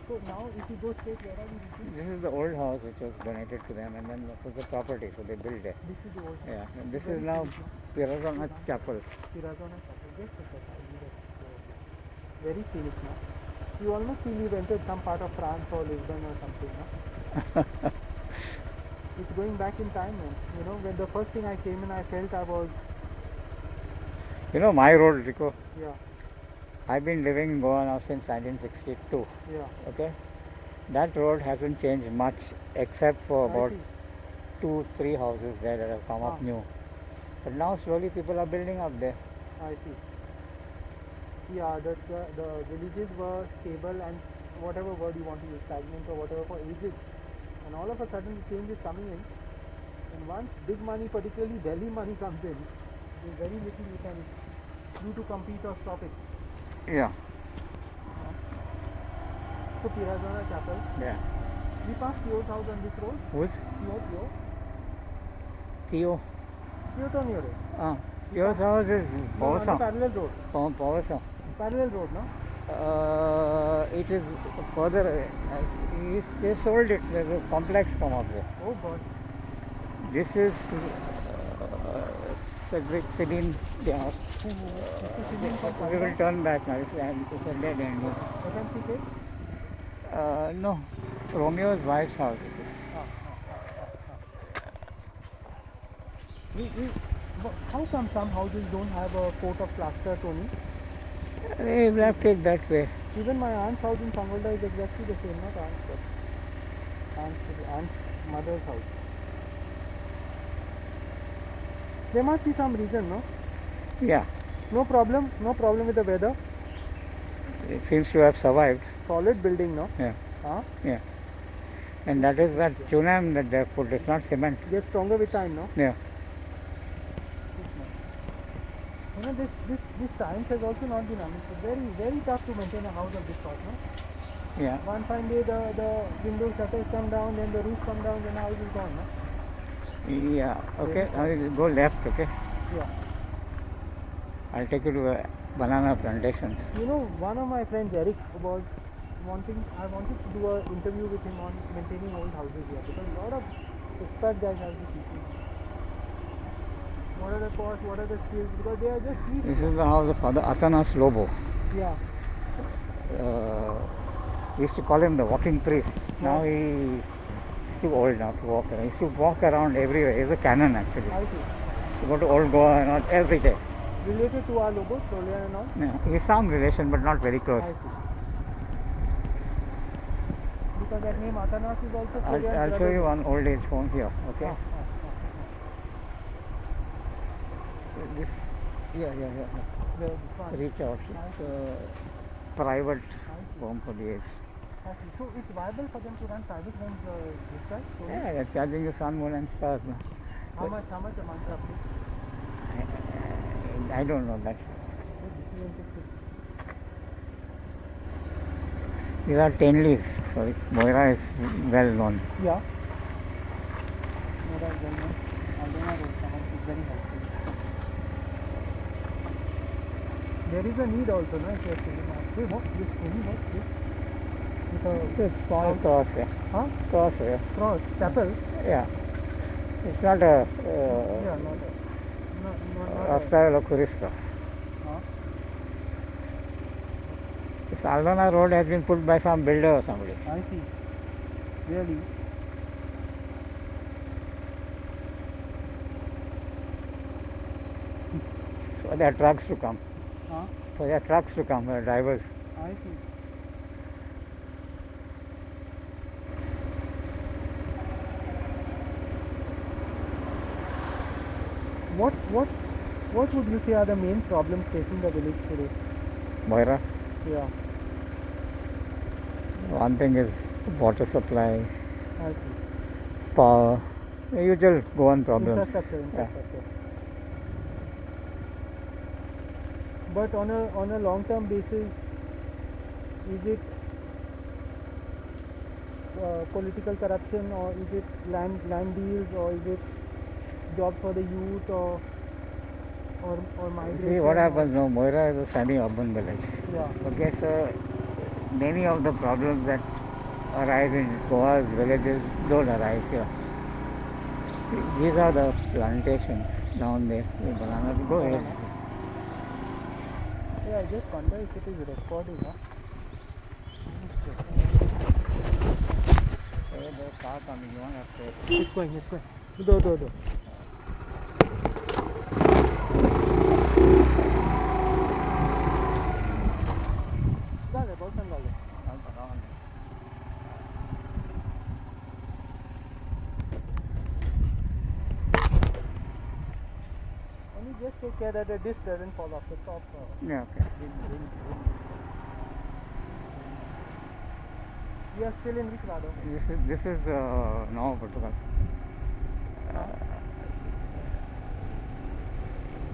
So now if you go straight, where are we reaching? This is the old house which was donated to them, and then this was the property, so they built it. This is the old Yeah, and this is now Pirazona Chapel. Pirazona Chapel. Just a second. Very scenic, no? You almost feel you've entered some part of France or Lisbon or something, no? It's going back in time, man. You know, when the first thing I came in, I felt I was You know my road, Rico. Yeah. I've been living in Goa now since 1962. Yeah. Okay, that road hasn't changed much except for I about see. 2-3 houses there that have come up new. But now slowly people are building up there. I see. Yeah, the villages were stable and whatever word you want to use, stagnant or whatever, for ages. And all of a sudden the change is coming in. And once big money, particularly Delhi money, comes in, there's very little you can do to compete or stop it. Yeah. So Pirazana Chapel. Yeah. We passed Theo's house on this road. Who's? Theo? Theo to near it. Theo's house is No, on the Pawasam. parallel road. Pawasam. Parallel road, no? It is further. They sold it. There's a complex come up there. Oh God. This is Cedric Sidin. Yeah. We will turn back now. It's a dead end. FMCK? No. Romeo's wife's house. This is. How come some houses don't have a coat of plaster, Tony? They left it that way. Even my aunt's house in Sangalda is exactly the same, not aunt's mother's house. There must be some reason, no? Yeah. No problem with the weather. It seems to have survived. Solid building, no? Yeah. Huh? Yeah. And that is that chunam that they put. It's not cement. Gets stronger with time, no? Yeah. You know, this science has also not been understood. Very, very tough to maintain a house of this sort, no? Yeah. One fine day the window shutters come down, then the roof come down, then the house is gone, no? Yeah. Okay. Now you go left. Okay. Yeah. I'll take you to the banana plantations. You know, one of my friends, Eric, was I wanted to do an interview with him on maintaining old houses here, because a lot of expert guys have this issue. What are the costs, what are the skills, because they are just This is the house of Father Athanas Lobo. Yeah. We used to call him the walking priest. Now he's too old now to walk around. He used to walk around everywhere. He's a canon actually. I see. To go to Old Goa and all, every day. Related to our Lobo, Solian and all? Yeah. He's some relation but not very close. I see. Because that name Athanas is also I'll show you one old age home here. Okay. This, yeah. Reach out. It's a private home for the aged. So it's viable for them to run private homes this time? So Yeah, they're charging you sun, moon and stars. No? how much a month roughly? I don't know that. This is interesting. These are Tenleys, for which Moira is well known. Yeah. Moira is well known. Aldona Road, Samar is very helpful. There is a need also, no? If you are saying, hey, what? This any what? This? It's a small cross, yeah. Huh? Cross, yeah. Cross, chapel? Yeah. It's not a Yeah, not Rasta Kurista. Huh? This Aldona Road has been put by some builder or somebody. I see. Really? For their trucks to come. Huh? For their trucks to come, the drivers. I see. What would you say are the main problems facing the village today? Moira. Yeah, One thing is water supply, I see. power, the usual Goan problems. Infrastructure. But on a long-term basis, is it political corruption, or is it land deals, or is it jobs for the youth, or migration? See what happens now, Moira is a semi-urban village. Yeah. Okay, so many of the problems that arise in Goa's villages don't arise here. These are the plantations down there. The banana, go ahead. Yeah, I just wonder if it is recording, huh? There's a car coming, you want to stay. It's going. Do. near that the disc doesn't fall off the top. Yeah, okay. We are still in which Vado? This is Nova Portugal.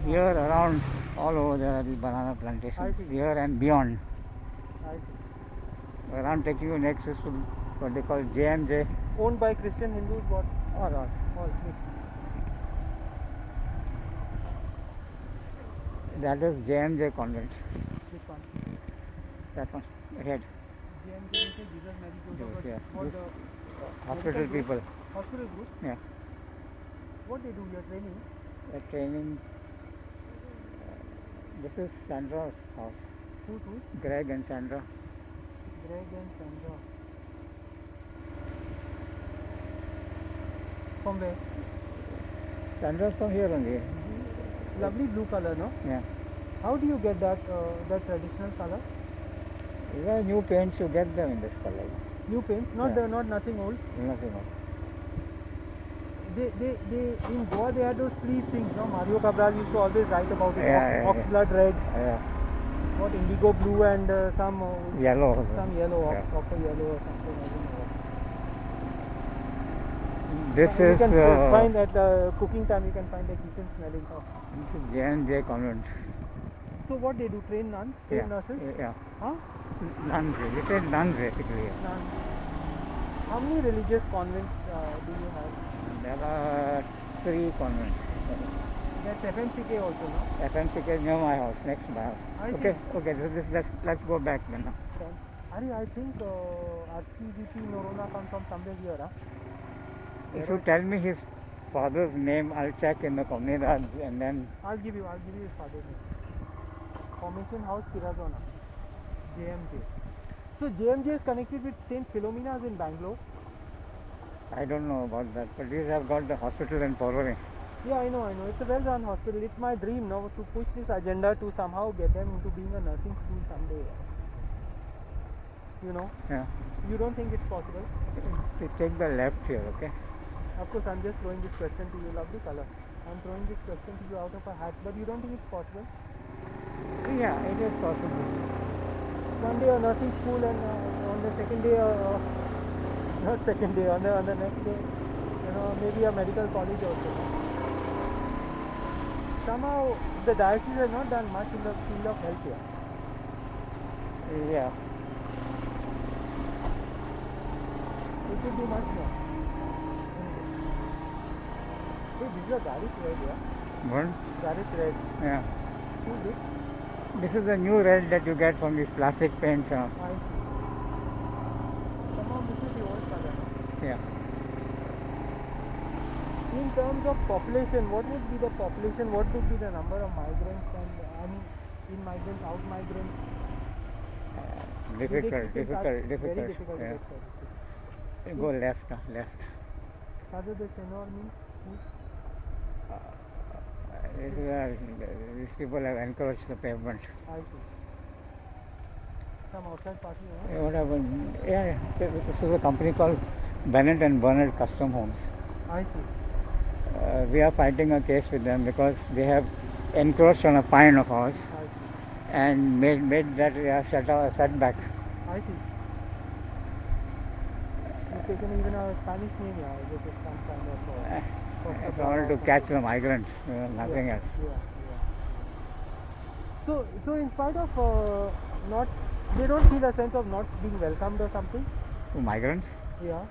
Here around all over there are the banana plantations. see. Here and beyond. I see. Where I'm taking you next is to what they call JMJ. Owned by Christian Hindus, what? All. All mixed. That is JMJ convent. Which one? That one ahead. JMJ is Jesus Mary Joseph. Yeah. What This, the hospital medical people. group? Hospital group? Yeah. What they do here? Training? Training. This is Sandra's house. Who? Greg and Sandra. Greg and Sandra. From where? Sandra's from here only. Lovely blue color, no? Yeah. How do you get that traditional color? These are new paints, you get them in this color. New paints, not Yeah. not nothing old. Nothing else. They in Goa they had those three things, no? Mario Cabral used to always write about it. Yeah, Ox blood red, Yeah. what indigo blue and some Yellow. Also. some yellow, Yeah. copper yellow or something. I don't know. This You is can find at cooking time. You can find the kitchen smelling of. J&J convent. So what they do? Train nuns, train nurses? Yeah. Huh? Nuns. We train nuns basically. Nuns. How many religious convents do you have? There are 3 convents. That's FMCK also, no? FMCK near my house, next to my house. I see. Okay. So let's go back then. Ari, I think RCGP Norona comes from somewhere here, huh? If you tell me his father's name, I'll check in the Comunidad and then. I'll give you his father's name. Formation House, Pirazona. JMJ. So JMJ is connected with St. Philomena's in Bangalore. I don't know about that, but these have got the hospital in Porvorim. Yeah, I know. It's a well-run hospital. It's my dream now to push this agenda to somehow get them into being a nursing school someday. You know? Yeah. You don't think it's possible? You take the left here, okay? Of course, I'm just throwing this question to you. Lovely color. I'm throwing this question to you out of a hat, but you don't think it's possible? Yeah, it is possible. One day a nursing school and on the second day, not second day, on the next day, maybe a medical college also. Somehow the diocese has not done much in the field of health here. Yeah. It could do much more. Hey, this is a Garage red, yeah? What? Garage red. Yeah. Who's this? This is the new red that you get from these plastic paints. I see. Somehow this is the old color. Yeah. In terms of population, what would be the population? What would be the number of migrants and in migrants, out migrants? Difficult. Very difficult. Yeah. To get Go left. Left. Father the Senor means These people have encouraged the pavement. I see. Some outside party, no? What happened? Yeah. This is a company called Bennett and Bernard Custom Homes. I see. We are fighting a case with them because they have encroached on a pine of ours I see. and made that setback. I see. You've taken even a Spanish name, yeah. This is some kind of. In order to catch the migrants, nothing else. So in spite of they don't feel a sense of not being welcomed or something. To migrants, Yeah.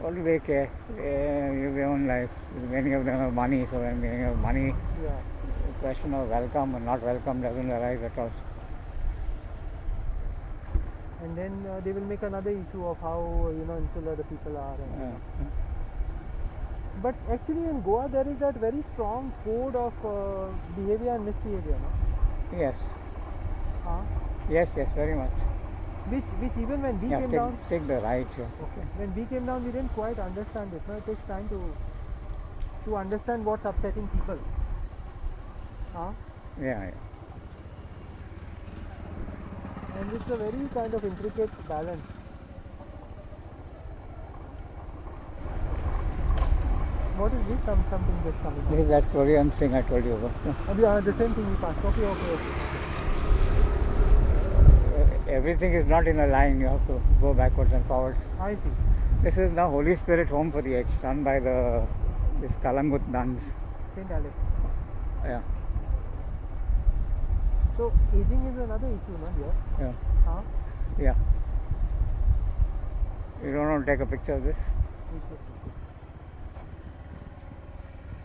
all they care. Live their own life. Many of them have money, so when they have money, Yeah. the question of welcome or not welcome doesn't arise at all. And then they will make another issue of how insular the people are. But actually in Goa there is that very strong code of behavior and misbehavior, no? Yes, Huh? yes, very much. Which even when we Yeah, came down, take the right here. okay, when we came down we didn't quite understand it. No, it takes time to understand what's upsetting people. Huh? Yeah. And it's a very kind of intricate balance. What is this? Something just coming This out. is that Korean thing I told you about. The same thing we passed. Okay. Everything is not in a line, you have to go backwards and forwards. I see. This is now Holy Spirit Home for the Aged, run by this Kalangut nuns. St. Alex. Yeah, So aging is another issue, no? Here. yeah, Huh? yeah. You don't want to take a picture of this?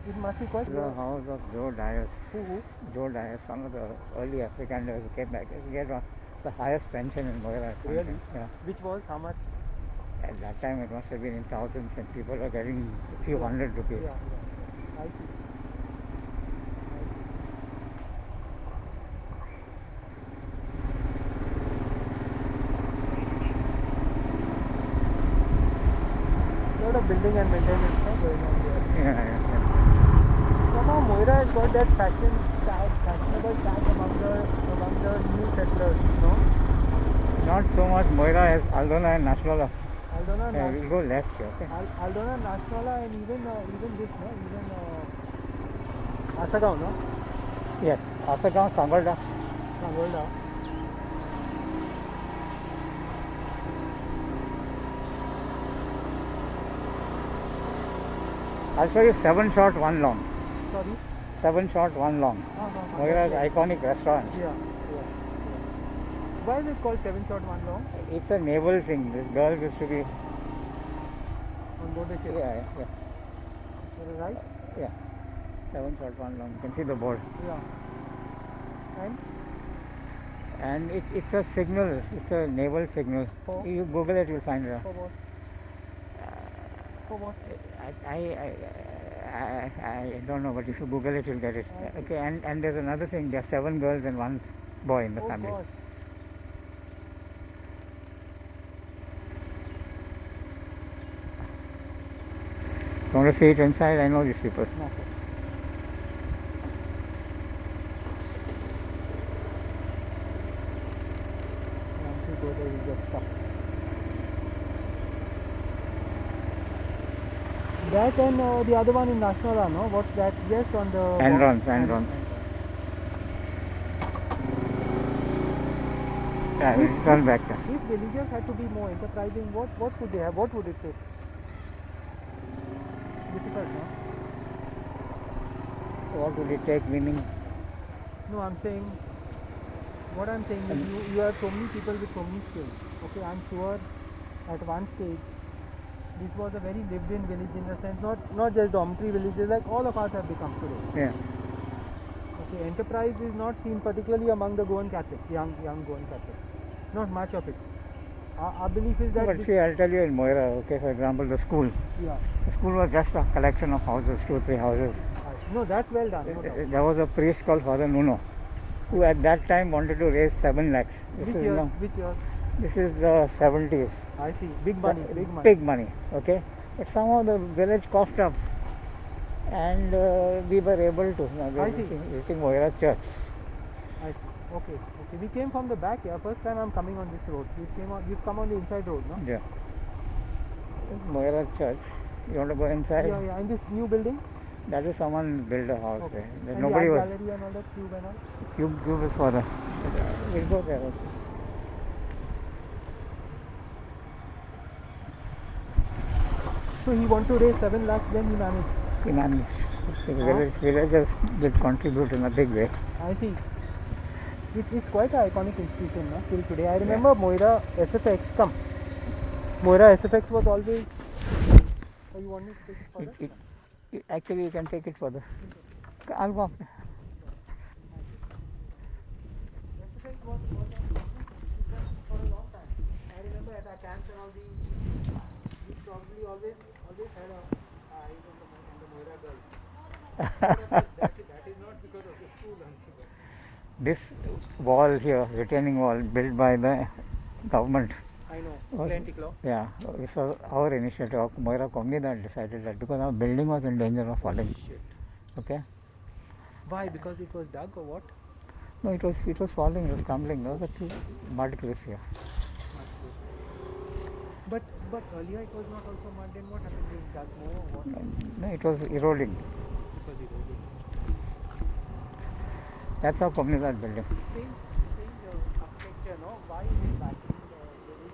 It must be quite. The house of Joe Dias. Who? Joe Dias, one of the early Africanders who came back. He had the highest pension in Moira. at one Really? time. Yeah. Which was how much? At that time it must have been in thousands and people were getting a few hundred rupees. Yeah. I see. Lot of building and maintenance going on here. Yeah. Somehow Moira has got that fashionable tag among the new settlers, no? Not so much Moira as Aldona and Nasrallah. Aldona, Yeah, we'll go left here, okay? Aldona, Nasrallah, and even this, no? Even Asagaon, no? Yes, Asagaon, Sambalda. Sangolda. I'll show you 7 short, 1 long. Sorry. 7 short, 1 long. Moira's iconic restaurant. Yeah. Why is it called 7 short 1 long? It's a naval thing. This girl used to be. On board the ship. Yeah. Right? Yeah. 7 short, 1 long. You can see the board. Yeah. And it's a signal. It's a naval signal. For? You Google it, you'll find it. For what? For what? I don't know, but if you Google it, you'll get it. Okay, and there's another thing. There are 7 girls and 1 boy in the family. Gosh. You want to see it inside? I know these people. No. Once you go there, you get stuck. That and the other one in Nasrallah, no? What's that? Just on the... Enrons. Yeah, we'll turn back there. If villagers had to be more enterprising, what could they have? What would it take? Difficult, no? What would it take? Meaning? No, I'm saying, what I'm saying is you have so many people with so many skills. Okay, I'm sure at one stage this was a very lived in village in the sense, not just dormitory villages like all of us have become today. Yeah. Okay, enterprise is not seen particularly among the Goan Catholics, young Goan Catholics. Not much of it. Our belief is that... But see, I'll tell you in Moira, okay, for example, the school. Yeah. The school was just a collection of houses, 2 or 3 houses. No, that's well done. No doubt. There was a priest called Father Nuno, who at that time wanted to raise 7 lakhs. Which year? This is the 70s. I see. Big money. Big money, okay. But somehow the village coughed up and we were able to. Reaching Moira Church. I see. Okay. We came from the back here. First time I'm coming on this road. You've come on the inside road, no? Yeah. Moira Church. You want to go inside? Yeah. And this new building? That is someone built a house there. And Nobody the was. gallery and all that, cube and all? Cube is for the. We'll go there also. So he wanted to raise 7 lakhs, then he managed. The villagers did contribute in a big way. I see. It's quite an iconic institution, no? Till today. I remember Moira SFX. Come. Moira SFX was always... Oh, you want me to take it further? Actually, you can take it further. I'll go. SFX was for a long time. I remember at our camps and all we probably always had our eyes on the Moira girls. That is not because of the school. This wall here, retaining wall, built by the government. I know, plenty clock. Yeah, this was our initiative. Moira Komni that decided that because our building was in danger of falling. Shit. Okay. Why? Because it was dug or what? No, it was falling, it was crumbling. There was a mud cliff here. But but earlier it was not also mud. Then what happened? It got more. What? No, it was eroding. It was eroding. That's how Comunidad built it. Strange architecture, no? Why is it lacking?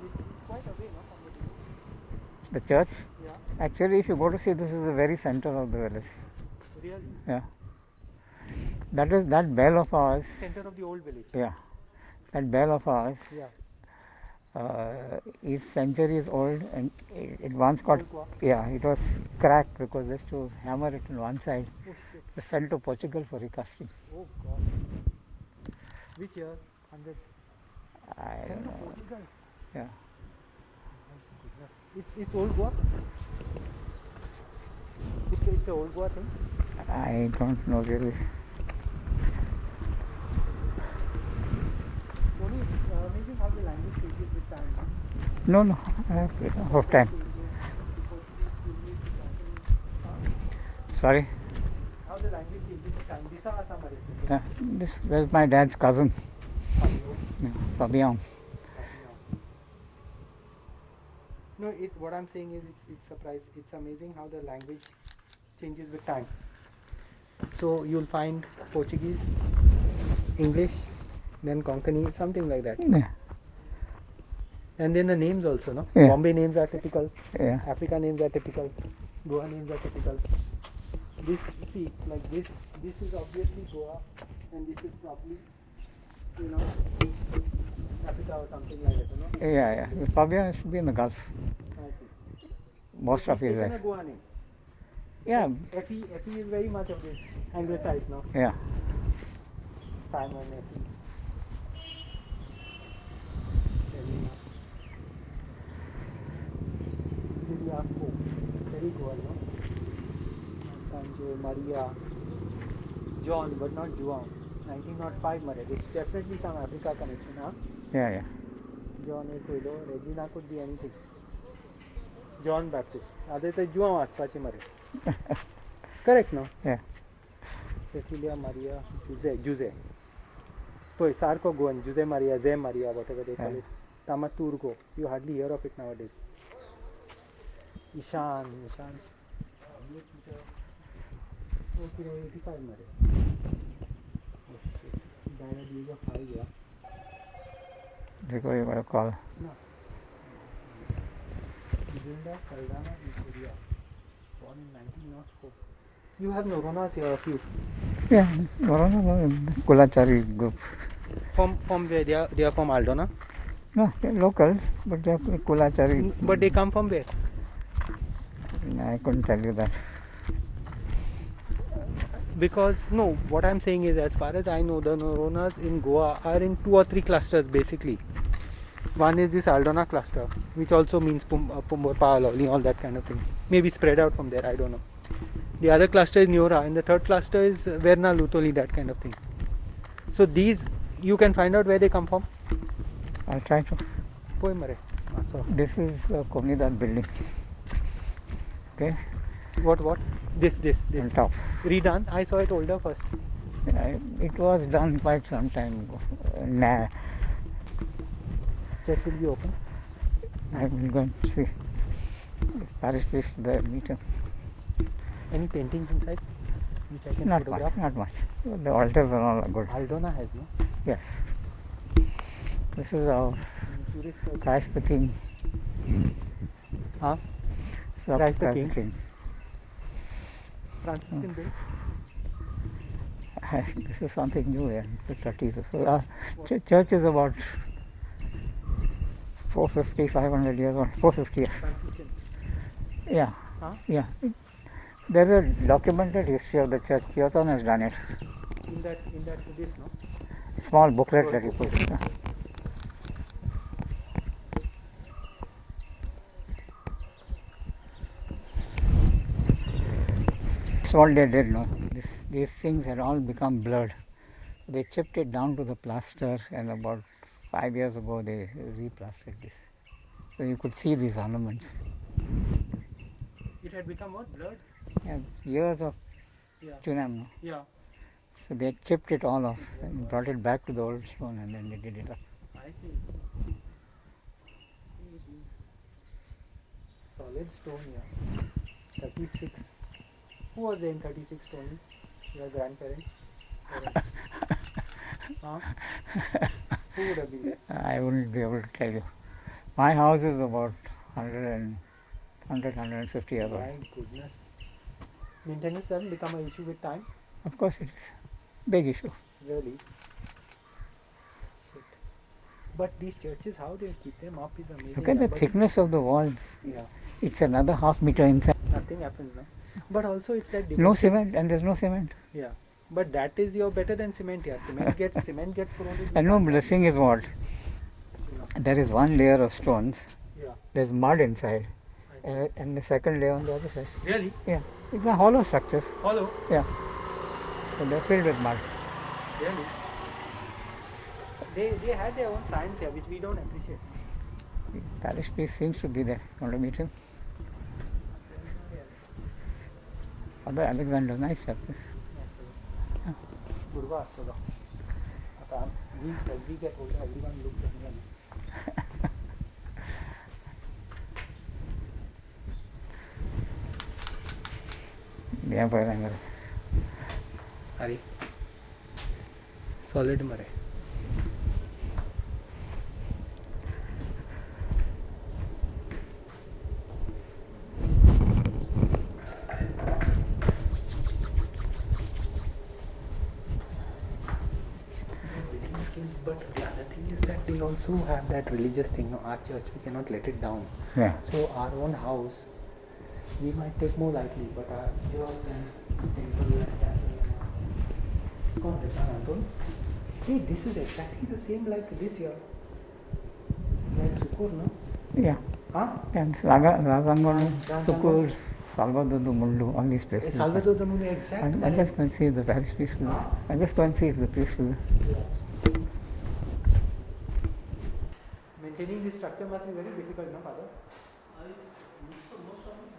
It's quite away, no, from the village. The church. Yeah. Actually, if you go to see, this is the very center of the village. Really? Yeah. That is that bell of ours. Center of the old village. Yeah. That bell of ours Yeah. is centuries old, and it once got, Old clock. yeah, it was cracked because they used to hammer it on one side. Oh shit. It was sent to Portugal for recasting. Oh god. Which year? 100. I Sent don't to know. Portugal. Yeah. It's old Goa. It's a old Goa thing. I don't know really. Tony, it's amazing how the language changes with time. No, I have enough time. Sorry. How the language changes with time. Disa Asam This is my dad's cousin, Fabian. No, it's what I'm saying is it's surprise. It's amazing how the language changes with time. So you'll find Portuguese, English, then Konkani, something like that. Yeah. And then the names also, no? Yeah. Bombay names are typical. Yeah. Africa names are typical. Goa names are typical. This, see, like this is obviously Goa, and this is probably, Africa or something like that, you know? Yeah. Fabian should be in the Gulf. I see. Most of his Taken a life. Goa name. Yeah. Effie is very much of this anglicized now. Yeah. Simon, Effie. Selena. Ziliaco. Very Goa, no? Sanjay, Maria. John, but not Juan. 1905 Murray. There's definitely some Africa connection, huh? Yeah. John Aquilo. Regina could be anything. John Baptist. Other than Juan Aspache Murray. Correct, no? Yeah. Cecilia Maria Jose. So Sarko Goan, Jose Maria, Ze Maria, whatever they call Yeah. it. Tamaturgo. You hardly hear of it nowadays. Ishan. Okay, 85 Mare. Oh shit. Died at the age of 5, yeah. Because you got a call. No. Gilda Saldana Victoria. Born in 1904. You have Noronas here, a few. Yeah. Kulachari group. From where? They are from Aldona? No, they're locals, but they're Kulachari. But they come from where? I couldn't tell you that. Because, no, what I'm saying is, as far as I know, the Noronas in Goa are in 2 or 3 clusters basically. One is this Aldona cluster, which also means Pumbur, Pahaloli, all that kind of thing. Maybe spread out from there, I don't know. The other cluster is Neora, and the third cluster is Verna, Lutoli, that kind of thing. So these, you can find out where they come from. I'll try to. Poemare. This is a Comunidad building. Okay, What? This. on top. Redone. I saw it older first. It was done quite some time ago. Church will be open. I will go and see. Parish priest there meet him. Any paintings inside? Which I can Not photograph? much. The altars are all good. Aldona has, no? Yes. This is our Christ the King. Huh? So Christ the King. Franciscan build. This is something new here in the 30s. So our church is about 450, 500 years old. 450 years. Franciscan. Yeah. Huh? Yeah. There's a documented history of the church. Kyoton has done it. In that this, no? Small booklet that he put. That's what they did, no? These things had all become blurred. They chipped it down to the plaster, and about 5 years ago they replastered this. So you could see these ornaments. It had become what? Blurred? Yeah, years of Yeah. Chunam, no? Yeah. So they chipped it all off and brought it back to the old stone, and then they did it up. I see. Solid stone here. 36. Who was there in 36 stone? Your grandparents? Parents? Huh? Who would have been there? I wouldn't be able to tell you. My house is about 150 years old. My goodness. Maintenance doesn't become an issue with time? Of course it is. Big issue. Really? Shit. But these churches, how they keep them up is amazing. Look at the But- thickness of the walls. Yeah. It's another half meter inside. Nothing happens now. But also it's like No cement, and there's no cement. Yeah. But that is your better than cement here. Cement gets corroded. And no, the thing is what? There is one layer of stones. Yeah. There's mud inside, I see. and the second layer on the other side. Really? Yeah, it's a hollow structures. Hollow? Yeah, so they're filled with mud. Really? They had their own science here, which we don't appreciate. The parish priest seems to be there. Want to meet him? Father Alexander, nice chap. Durga Astoga. As we get older, everyone looks Indian. Yeah, but Hari. Solid mare. But the other thing is that they also have that religious thing. No, our church, we cannot let it down. yeah. So our own house, we might take more lightly, but our church and temple and chapel. Come on, Anton. Hey, this is exactly the same like this here. Like Sukur, no? Yeah. Huh? And Razangon, Sukur, Salvador do Mundo, all these places. Salvador da Muni, exactly. I just go and see if the parish priest will. I just go and see if the priest will. Maintaining this structure must be very difficult, no, Father?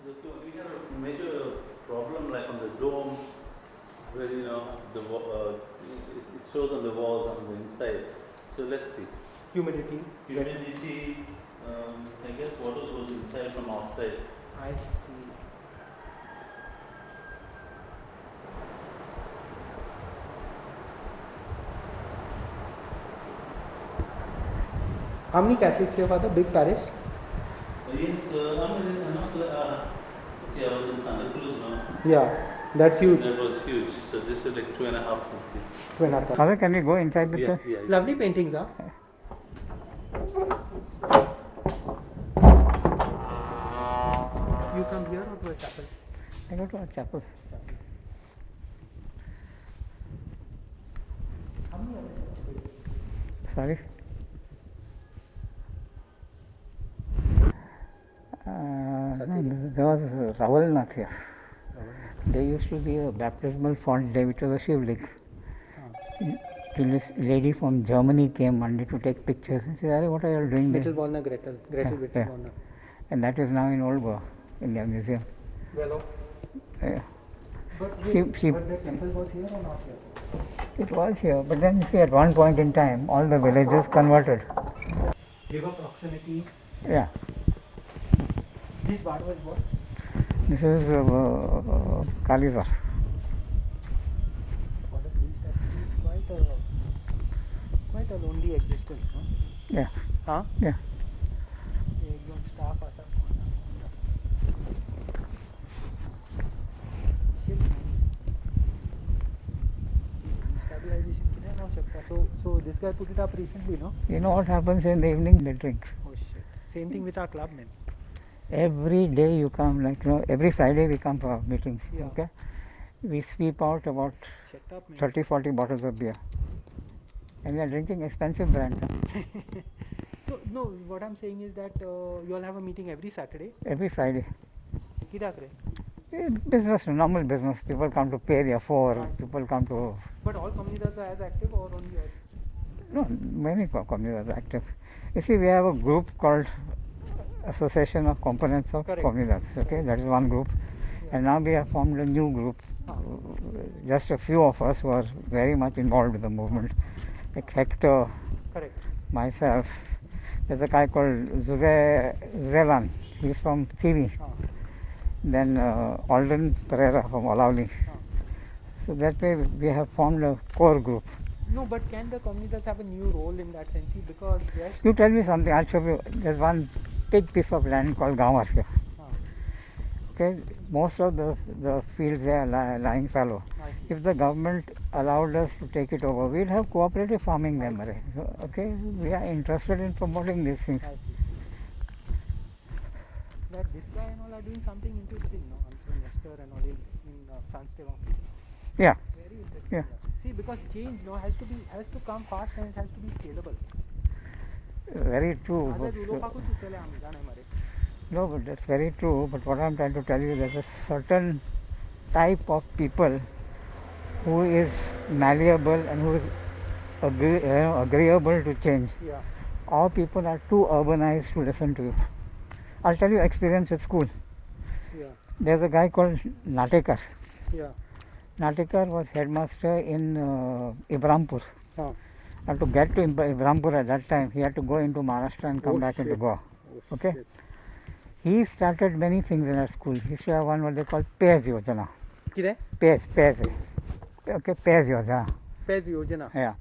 Most of we had a major problem like on the dome, where it shows on the walls on the inside. So let's see. Humidity. Humidity, I guess water goes inside from outside. I see. How many Catholics here, Father? Big parish? Yes, I was in Santa Cruz now. Yeah, that's huge. That was huge. So this is like 2.5 feet. Father, can we go inside the church? Yeah. Lovely paintings, huh? You come here or to a chapel? I go to a chapel. How many other Sorry. There was Ravalnath here. There used to be a baptismal font there, which was a Shivling. Till this lady from Germany came one day to take pictures and said, what are you all doing there? Little Walner Gretel. Gretel Yeah, Little yeah. Walner. And that is now in Old Goa, in their museum. Well, Yeah. but She- but the temple was here or not here? It was here, but then you see, at one point in time, all the villages converted. River proximity. Yeah. This part was what? This is Kalizar. For the priest, actually, quite a lonely existence, no? Yeah. Huh? Yeah. एकदम staff असा stabilization किती नाव शकता. So this guy put it up recently, no? You know what happens in the evening? They drink. Oh shit. Same thing with our club, man. Every day you come, like, every Friday we come for our meetings. Yeah. Okay. We sweep out about Shut up, man. 30-40 bottles of beer. And we are drinking expensive brands. So no, what I'm saying is that you all have a meeting every Saturday. Every Friday. किधर करे? Business, normal business. People come to pay their fare. Right. People come to. But all communities are as active or only yours? No, many communities are active. You see, we have a group called Association of Components of Correct. Communities. Okay, that is one group. Yeah. And now we have formed a new group. Ah. Just a few of us who are very much involved with the movement. Like Hector, Correct. myself. There's a guy called Zuzelan. he's from CV. Ah. Then Alden Pereira from Olauli. Ah. So that way we have formed a core group. No, but can the communities have a new role in that sense? See, because yes, You tell me something, I'll show you. There's one big piece of land called Gaon here. ah, Okay, most of the fields there are lying fallow. I see. If the government allowed us to take it over, we'll have cooperative farming there, Murray. Okay, we are interested in promoting these things. I see. That this guy and all are doing something interesting, no? Also Nestor and all in Sanstevang. Yeah, Very interesting. Yeah. See, because change, no, has to come fast and it has to be scalable. very true. Otherwise, but- उलोपाकू चुकलेले आम्ही जाणे मरे. No, but that's very true. But what I'm trying to tell you, there's a certain type of people who is malleable and who is agreeable to change. Yeah. All people are too urbanized to listen to you. I'll tell you experience with school. Yeah. There's a guy called Natekar. Yeah. Natekar was headmaster in Ibrampur. Huh. And to get to Ibrampur at that time, he had to go into Maharashtra and come Oh, back into shit. Goa. Oh, Okay. shit. He started many things in our school. He used to have one what they call PAYS Yojana. किरे? PAYS. Okay, PAYS Yojana. PEZ योजना. Yeah.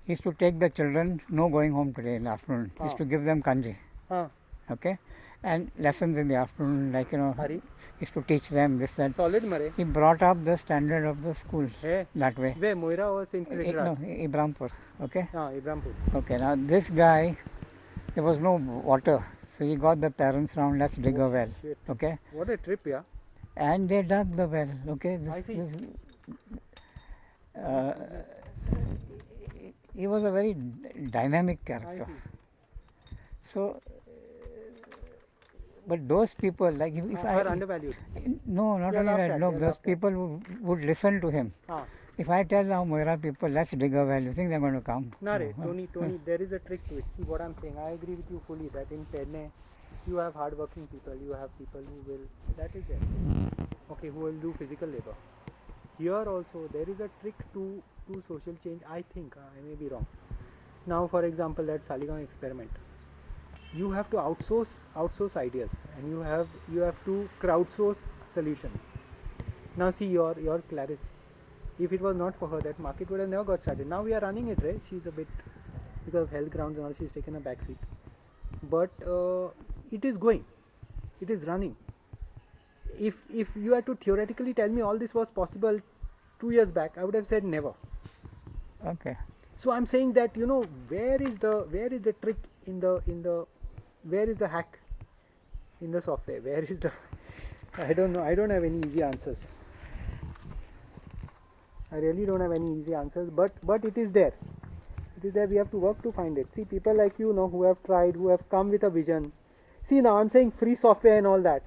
He used to take the children, no going home today in the afternoon. He used to give them kanji. हाँ. Okay. And lessons in the afternoon, like, Hari. he used to teach them this, that. Solid मरे. He brought up the standard of the school है. that way. Way Moira और Saint No, Cricket. Ibrampur. Okay. हाँ, Ibrahimpur. Okay. Now this guy, there was no water. So he got the parents round, let's dig a well. Shit. Okay. What a trip, yeah. And they dug the well. Okay. I see. He was a very dynamic I character. see. So, but those people, like if Are undervalued. no, not They are only laughed that, at, no, they are those laughed at. people would listen to him. हाँ. If I tell now Moira people, let's dig a well, you think they're going to come? No, re, No. Tony, there is a trick to it. See what I'm saying. I agree with you fully that in Penne, you have hardworking people, you have people who will, that is there. Okay, who will do physical labor. Here also, there is a trick to social change. I think, I may be wrong. Now, for example, that Saligaon experiment. You have to outsource ideas, and you have to crowdsource solutions. Now, see your Clarice. If it was not for her, that market would have never got started. Now we are running it, right? She's a bit, because of health grounds and all, she's taken a back seat. But it is going. It is running. If you had to theoretically tell me all this was possible 2 years back, I would have said never. Okay. So I'm saying that, where is the trick where is the hack in the software? Where is the I don't know. I don't have any easy answers. I really don't have any easy answers, but it is there. It is there. We have to work to find it. See, people like you know who have tried, who have come with a vision. See, now I'm saying free software and all that.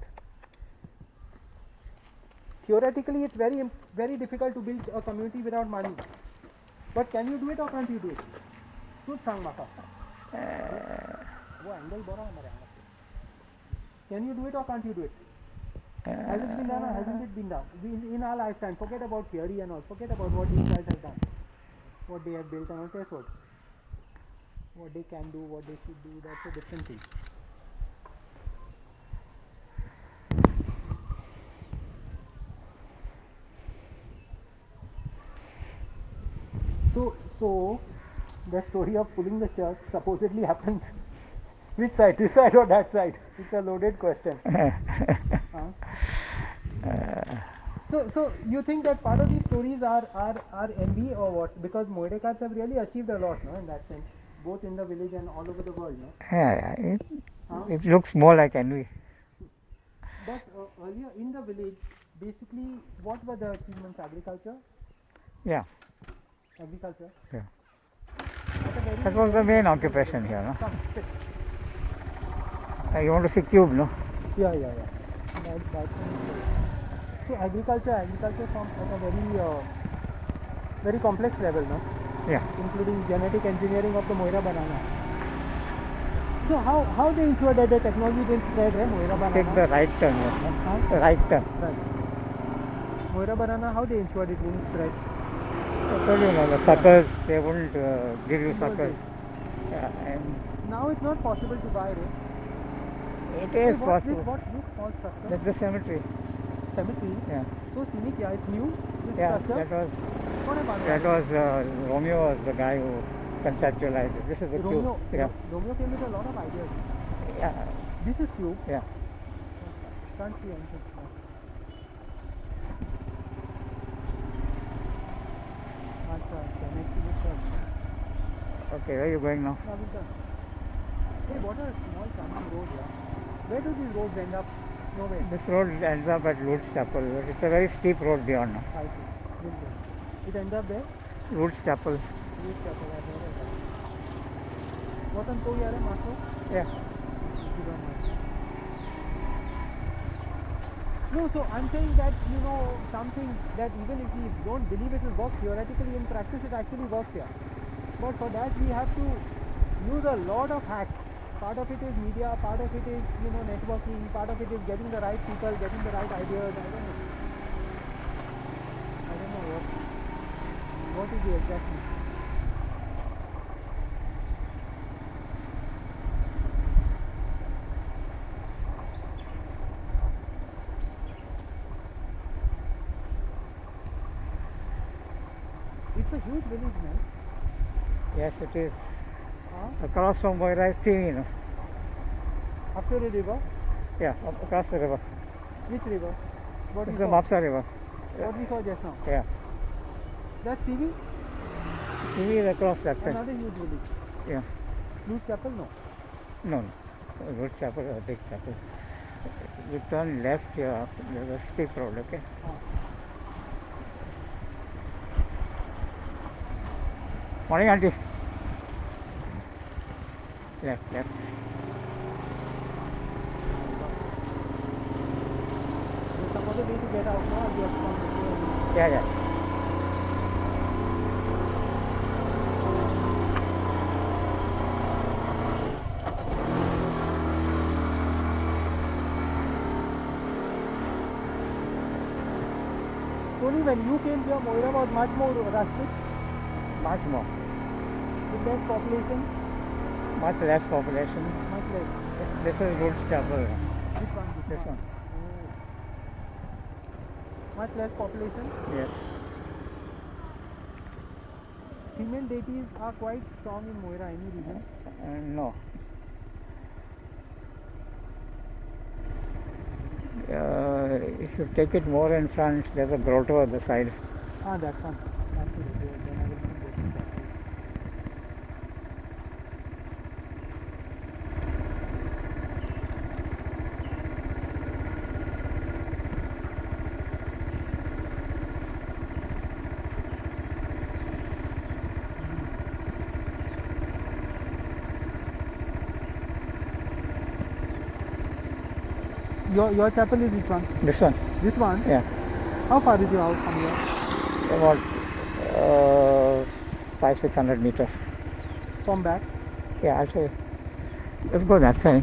Theoretically, it's very very difficult to build a community without money. But can you do it or can't you do it? Tooth sang maka. वो angle बड़ा हमारे यहाँ पे. Can you do it or can't you do it? Has it been done or hasn't it been done? In our lifetime, forget about theory and all. Forget about what these guys have done. What they have built and all. Test what? What they can do, what they should do, that's a different thing. So the story of pulling the church supposedly happens which side, this side or that side? It's a loaded question. So you think that part of these stories are envy or what? Because Moedekars have really achieved a lot, no, in that sense, both in the village and all over the world, no? Yeah, it looks more like envy. But earlier in the village, basically, what were the achievements? Agriculture? Yeah, Agriculture? yeah. At a very That was the main occupation here, no? Come, sit. You want to see cube, no? Yeah. So agriculture forms at a very complex level, no? Yeah. Including genetic engineering of the Moira banana. So how they ensure that the technology didn't spread, Moira banana? Take the right turn, yes, no? Huh? Right turn. Right. Moira banana, how they ensured it wouldn't spread? I told you, no, the suckers, they wouldn't give you suckers. Yeah, and Now it's not possible to buy, right? It is possible. What's this small structure? That's the cemetery. Cemetery. Yeah. So scenic, yeah, it's new. This Yeah, structure. that was Romeo was the guy who conceptualized it. This is the Romeo. cube. Yeah. Romeo came with a lot of ideas. Yeah. This is cube. Yeah. Can't see anything. No. Next church. Okay, where are you going now? Now we've done. Hey, what a small country road, yeah. Where do these roads end up? Nowhere. This road ends up at Lourdes Chapel. It's a very steep road beyond now. I see. Good. It ends up there? Lourdes Chapel. Lourdes Chapel, I've heard of that. What on to yaar hai, Marco? Yeah. Thank you very much. No, so I'm saying that, you know, something that even if we don't believe it will work theoretically, in practice it actually works here. But for that we have to use a lot of hacks. Part of it is media, part of it is, you know, networking, part of it is getting the right people, getting the right ideas. I don't know what is the exact thing. It's a huge village, man. Yes, it is. Huh? Across from Moira is Thivi, no? After the river? Yeah, across the river. Which river? What This we is the saw? Mapsa River. What we saw just now? Yeah. That's TV? Thivi is across that side. Another huge village. Yeah. Lourdes Chapel? No. No. Lourdes Chapel is a big chapel. You turn left here, there's a steep road, okay? Morning, auntie. Left. There's some other way to get out now. You have to come this way. Yeah. Tony, when you came here, Moira was much more rustic, Much more. with less population, Much less population. much less. This is Lourdes Chapel. Which one? This one. Oh. Much less population. Yes. Female deities are quite strong in Moira. Any reason? No. If you take it more in front, there's a grotto at the side. Ah, that one. That's it. Then I will keep getting that. Your chapel is which one? This one? This one? Yeah. How far is your house from here? About 500-600 meters. From back? Yeah, I'll show you. Let's go that side.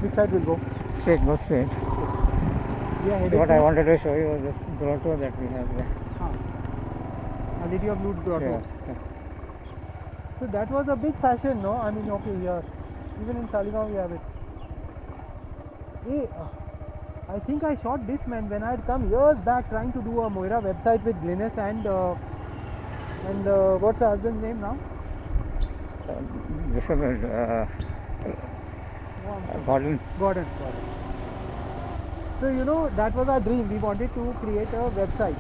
Which side will go? Straight, go straight. We are headed What to I wanted to show you was this grotto that we have there. Our Lady of Lourdes Grotto. Yeah. So that was a big fashion, no? I mean, okay, here. Even in Saligaon we have it. Hey, I think I shot this man when I had come years back trying to do a Moira website with Glynis and what's her husband's name now? This is Gordon. Gordon. So you know, that was our dream. We wanted to create a website.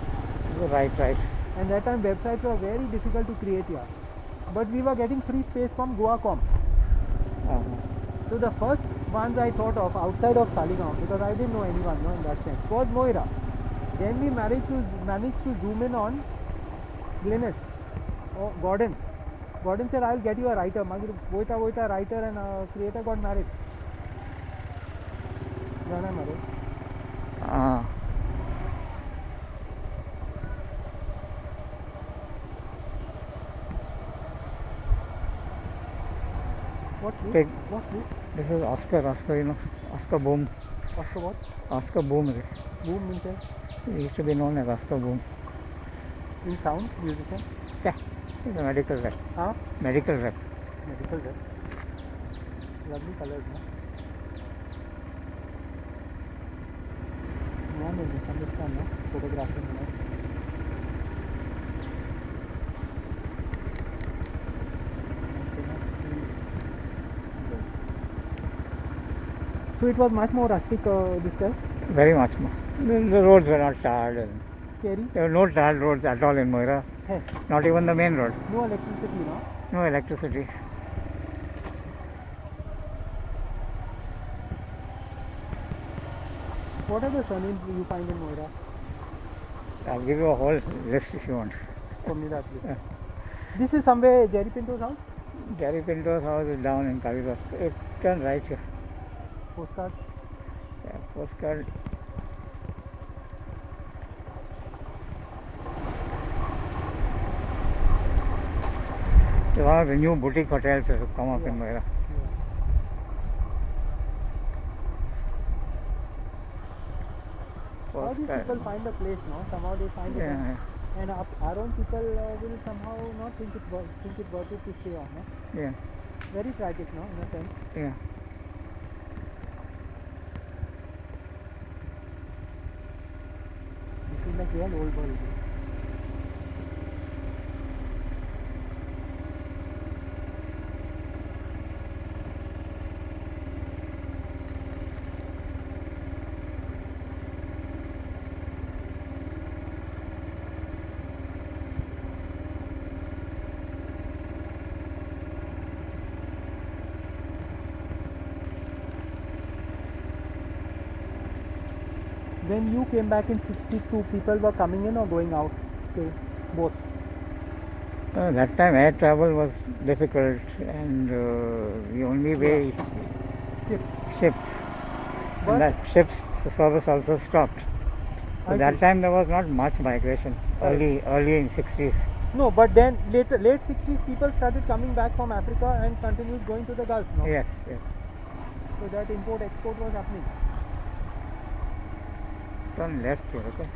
Right. And that time websites were very difficult to create here. But we were getting free space from Goacom. So the first ones I thought of outside of Saligaon, because I didn't know anyone, no, in that sense, was Moira. Then we managed to zoom in on Glynis or Gordon. Gordon said, I'll get you a writer. Voita writer and a creator got married. Jana married. What's this? What's this? This is Oscar, you know, Oscar Boom. Oscar what? Oscar Boom. Boom means He used to be known as Oscar Boom. in sound, musician. Yeah, he's a medical rep. Huh? Medical rep. Medical rep. Lovely colors, no? I misunderstand, no? Photographing, you know. So it was much more rustic this time? Very much more. The roads were not tarred. And Scary? there were no tarred roads at all in Moira. Hey, Not even the main road. no electricity, no? No electricity. What are the surnames you find in Moira? I'll give you a whole list if you want. For me that list. This is somewhere Jerry Pinto's house? Gary Pinto's house is down in Kaviva. It turn right here. Postcard? Yeah, postcard. It's one of the new boutique hotels that have come up in Moira. How these Postcard. people find a place, no? Somehow they find it. Yeah, And our own people will somehow not think it worth it to stay on, no? yeah, Very tragic, no? In a sense. yeah. This is like real old world. When you came back in 62, people were coming in or going out still? Both. That time air travel was difficult and the only way Ship. ship. But And that ship's service also stopped. So I that see. time there was not much migration. Correct. Early in 60s. No, but then late 60s, people started coming back from Africa and continued going to the Gulf, no? Yes, yes. So that import export was happening. Turn left here, okay?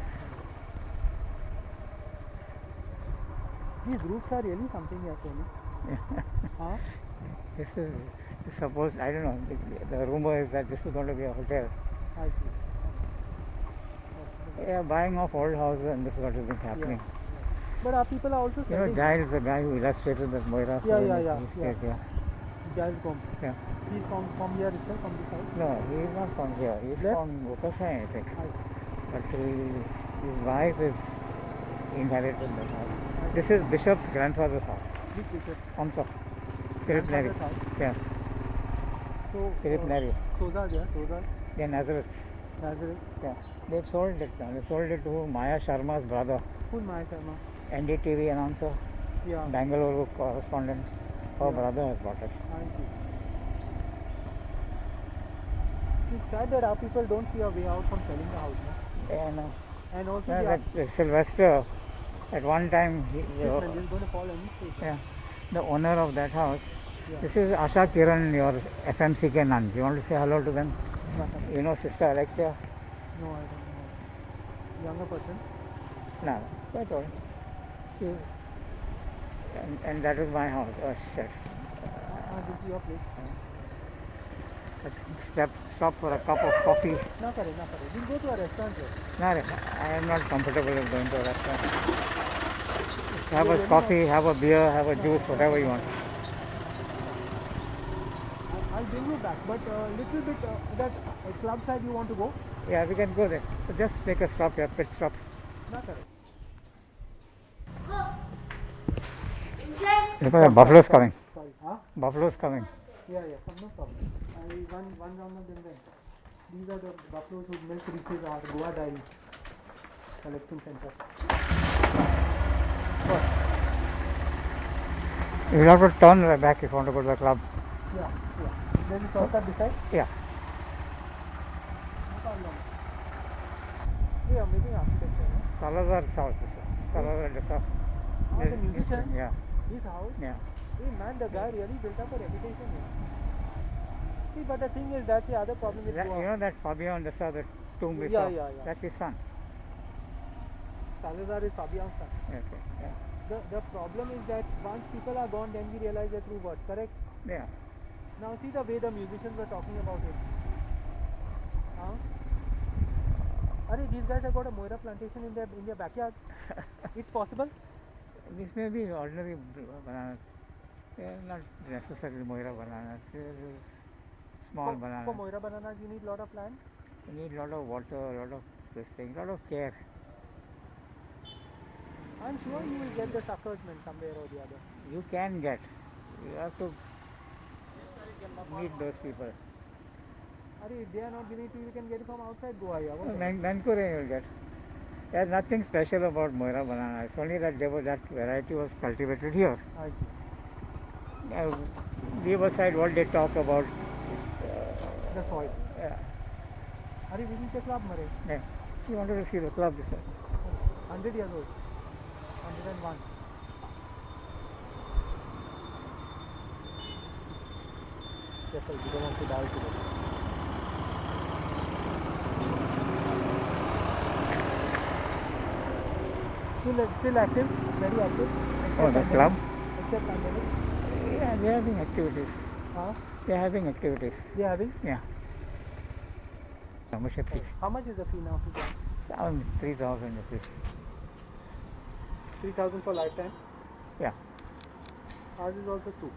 These roofs are really something here, Sony. Huh? This is supposed, I don't know, the rumor is that this is going to be a hotel. I see. Yeah, buying off old houses and this is what has been happening. But our people are also You know, selling. Giles, the guy who illustrated that Moira Yeah, story, yeah, he yeah. stays here. Giles Gomes. Yeah. He's from here itself, from this side. No, he is not from here. He is Left? from Bukasai, I think. I see. But his wife is inherited that house. This is Bishop's grandfather's house. Which picture? Omsa. Philip Neri. Grandfather's house. Yeah, So, Philip Neri. Soza, yeah, Soza, Yeah, Nazareth. Nazareth. Yeah. They've sold it now. They sold it to Maya Sharma's brother, Full Maya Sharma. NDTV announcer, Yeah, Bangalore correspondent. Her Yeah. brother has bought it. I see. It's sad that our people don't see a way out from selling the house, no? Yeah, no. And also, Yeah, yeah, that Sylvester, at one time, this is going to fall any stage. yeah, the owner of that house. Yeah. This is Asha Kiran, your FMCK nuns. You want to say hello to them? Nothing. You know Sister Alexia? No, I don't know. Younger person. No, quite old. She's, and that is my house. Oh shit. This is your place. Stop for a cup of coffee. Na kare. We'll go to a restaurant here. No, I am not comfortable with going to a restaurant. Have a coffee, have a beer, have a juice, whatever you want. I'll bring you back, but little bit that club side you want to go? Yeah, we can go there. So just take a stop here, pit stop. Na kare. The buffalo's coming. Sorry. Huh? Buffalo's coming. Yeah, no problem. One round of them then. These are the buffaloes whose milk reaches our Goa Dairy Collection Center. You'll have to turn right back if you want to go to the club. Yeah. Then the shortcut this side? Yeah. No problem. We are making architecture, no? Salazar South. This is Salazar South. The musician? Yeah, His house? yeah. Hey man, the guy really built up a reputation here. See, but the thing is, that's the other problem with You Goa. know that Fabian Dessa, the tomb we Yeah, saw? yeah. That's his son. Salazar is Fabian's son. Okay. Yeah. The problem is that once people are gone, then we realize the true worth, correct? Yeah. Now see the way the musicians were talking about him. Huh? Arey, these guys have got a Moira plantation in their backyard. It's possible. This may be ordinary bananas. They are not necessarily Moira bananas. They are small bananas. For Moira bananas, you need lot of land. You need lot of water, lot of this thing, lot of care. I'm sure you will get the suckers somewhere or the other. You can get. You have to meet those people. Arey, if they are not giving it to you, you can get it from outside Goa. Mankur you will get. There's nothing special about Moira banana. It's only that that variety was cultivated here. I see. Riverside, what they talk about. The soil. Yeah. Arey, we need the club, Mare. Yeah. You wanted to see the club, you said. 100 years old. 101. Careful, you don't want to die today. Still active, very active. Oh, the club? Except pandemic. Yeah, they are having activities. Huh? They are having activities. They are having? Yeah. Membership fees. How much is the fee now to join? Around 3,000 rupees. 3,000 for lifetime. Yeah. Ours is also 2.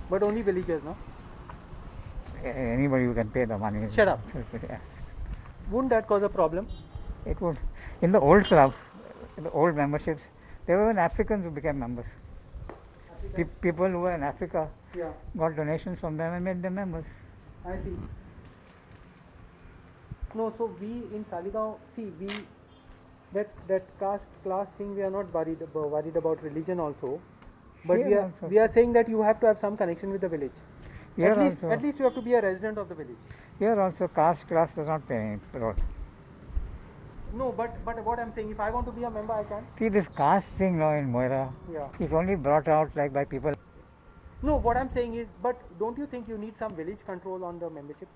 But only villagers, no? Anybody who can pay the money. Shut up. Yeah. Wouldn't that cause a problem? It would. In the old club, in the old memberships, there were even Africans who became members. People who were in Africa Yeah, got donations from them and made them members. I see. No, so we in Saligaon, see, that caste class thing, we are not worried about religion also. But Here also. we are saying that you have to have some connection with the village. Here At least you have to be a resident of the village. Here also caste class does not play any role. No, but what I'm saying, if I want to be a member, I can. See, this caste thing now in Moira Yeah. is only brought out like by people. No, what I'm saying is, but don't you think you need some village control on the membership?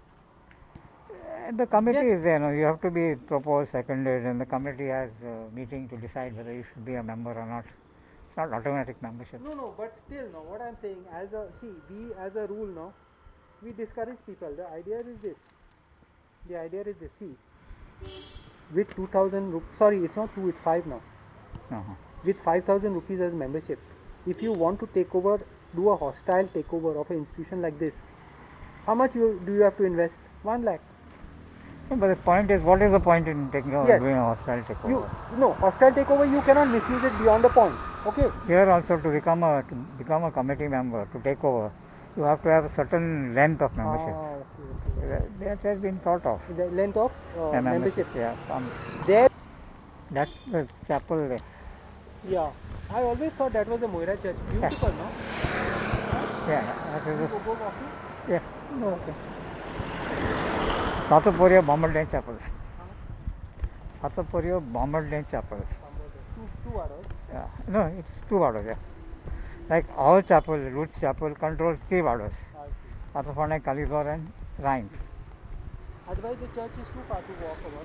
The committee Yes. is there. No, you have to be proposed, seconded, and the committee has a meeting to decide whether you should be a member or not. It's not automatic membership. No, but still, no. What I'm saying, we as a rule, no, we discourage people. The idea is this. See, with 2,000 rupees, sorry, it's not 2, it's 5 now. Uh-huh. With 5,000 rupees as membership, if you want to do a hostile takeover of an institution like this, how much do you have to invest? 1 lakh. No, but the point is, what is the point in taking Yes. doing a hostile takeover? Hostile takeover, you cannot misuse it beyond a point. Okay. Here also to become a committee member, to take over, you have to have a certain length of membership. Okay. That has been thought of. The length of A membership. Yeah, There. that's the chapel there. Yeah. I always thought that was a Moira church. Beautiful, no? Yeah, that is Go walking. yeah. No, okay. Satapuria Bombardier Chapel. Satapuria Bombardier Chapel. Two hours. Yeah. No, it's 2 orders, yeah. Like our chapel, Lutz Chapel, controls 3 orders. I see. Atafane, Kalizor and Rhine. Otherwise, the church is too far to walk over.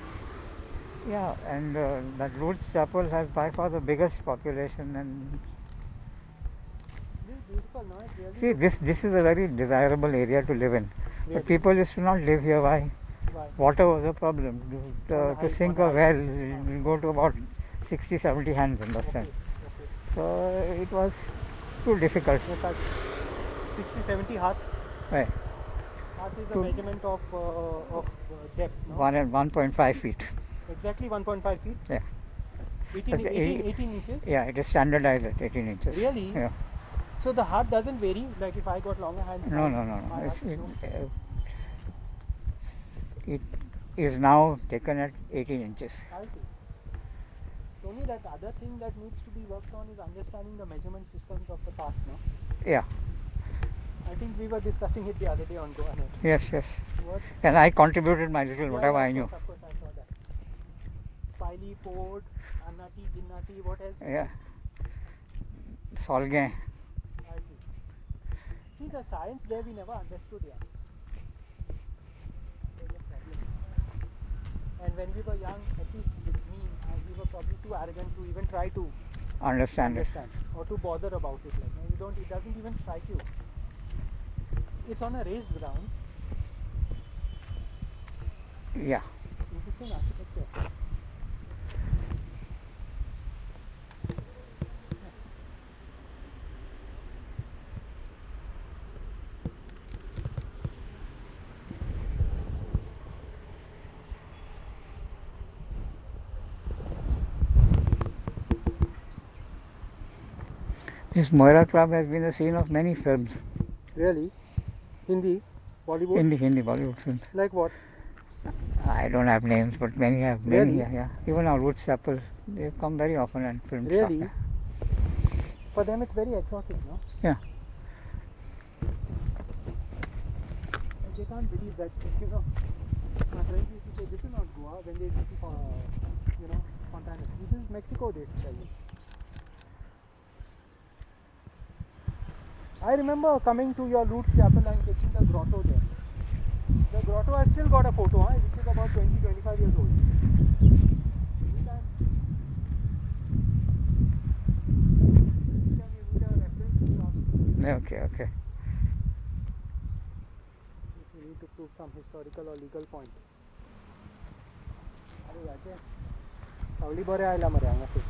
Yeah, and that Lutz Chapel has by far the biggest population. And This is beautiful, no? It's really see, this is a very desirable area to live in. Really? But people used to not live here. Why? Why? Water was a problem. To sink a well, you go to about 60, 70 hands, understand? Okay. So it was too difficult. So such 60, 70 heart. Right. Heart is a Two- measurement of depth, no? 1.5 feet. Exactly 1.5 feet. Yeah. 18 inches. Yeah, it is standardized at 18 inches. Really? Yeah. So the heart doesn't vary. Like if I got longer hands. No. my heart It's, is low. it is now taken at 18 inches. I see. It's only that other thing that needs to be worked on is understanding the measurement systems of the past, no? Yeah. I think we were discussing it the other day on GoAnet. Yes. What? And I contributed my little whatever Yeah, I knew. Of course, I saw that. Pili, Port, Annati, Ginnati, what else? Yeah. Solgain. I see. See, the science there we never understood yet. There's a problem. And when we were young, at least with me, we were probably too arrogant to even try to Understand it. understand or to bother about it. Like, no, you don't. It doesn't even strike you. It's on a raised ground. Yeah. Interesting architecture. This Moira Club has been the scene of many films, Really? Hindi? Bollywood? Hindi Bollywood films. Like what? I don't have names, but many have. Many, Really? yeah. Even our Woods Chapel, they come very often and film stuff. Really? For them it's very exotic, no? Yeah. They can't believe that, you know. My friends used to say, this is not Goa when they used to see, you know, Fontaines. This is Mexico, they used to tell me. I remember coming to your Lourdes Chapel and taking the grotto there. The grotto has still got a photo, which is about 20-25 years old. Anytime you need a reference, you ask me. Okay. If you need to prove some historical or legal point. अरे याचे सावली बरे आयला मरे हांगासर.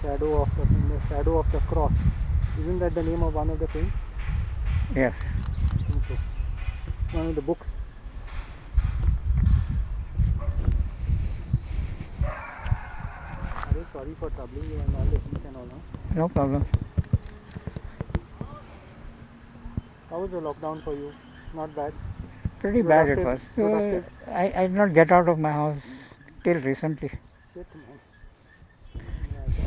In the shadow of the cross. Isn't that the name of one of the films? Yes. I think so. One of the books. Sorry for troubling you and all the heat and all. No problem. How was the lockdown for you? Not bad. Pretty bad it was. Productive. I did not get out of my house till recently. Shit, man. Yeah, I can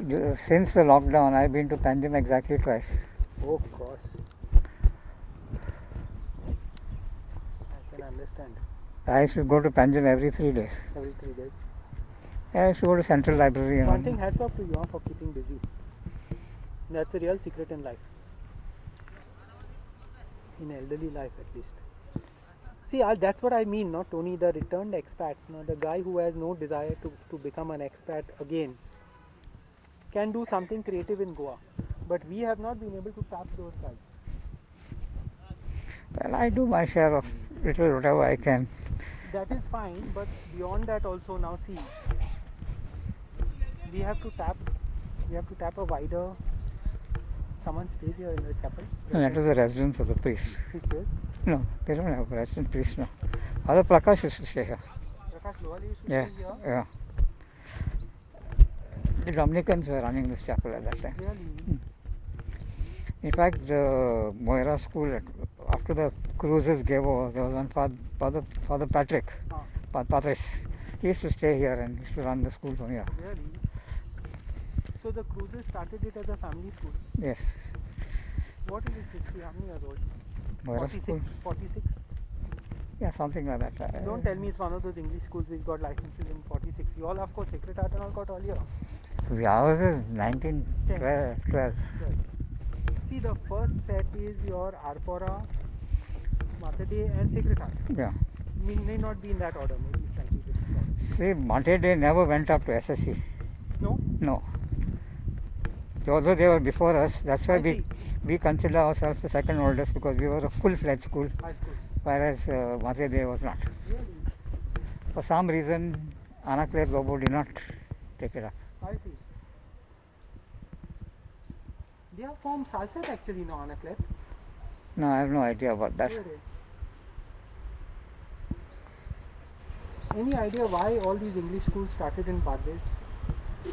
understand. Since the lockdown, I've been to Panjim exactly twice. Oh gosh. I can understand. I used to go to Panjim every 3 days. Every 3 days. I used to go to Central Library. And One thing, hats off to you for keeping busy. That's a real secret in life. In elderly life, at least. See, that's what I mean, no, Tony, the returned expats, no, the guy who has no desire to become an expat again, can do something creative in Goa. But we have not been able to tap those guys. well, I do my share of little whatever I can. That is fine, but beyond that also, now see, we have to tap a wider. Someone stays here in the chapel. And that is the residence of the priest. He stays. No, they don't have a resident priest now. Father Prakash used to stay here. Prakash Lohali used to Yeah, stay here. yeah. The Dominicans were running this chapel at that time. Really? In fact, the Moira school, after the cruises gave over, there was one Father Patrick, Patrice. He used to stay here and used to run the school from here. Really? So the cruises started it as a family school. Yes. What is its history? How many years old? Moira school. 46? Yeah, something like that. Don't tell me it's one of those English schools which got licenses in 46. You all, of course, Sacred Heart and all got earlier. Ours is 1912. 12. See, the first set is your Arpora, Matade and Sacred Heart. Yeah. May not be in that order, maybe slightly different order. See, Monte Day never went up to SSC. No? No. Although they were before us, that's why I see. we consider ourselves the second oldest because we were a full-fledged school, High school. whereas Monte Day was not. Really? For some reason, Anaklev Lobo did not take it up. I see. They have formed Salset actually, no, Anaklev. No, I have no idea about that. Any idea why all these English schools started in Padres?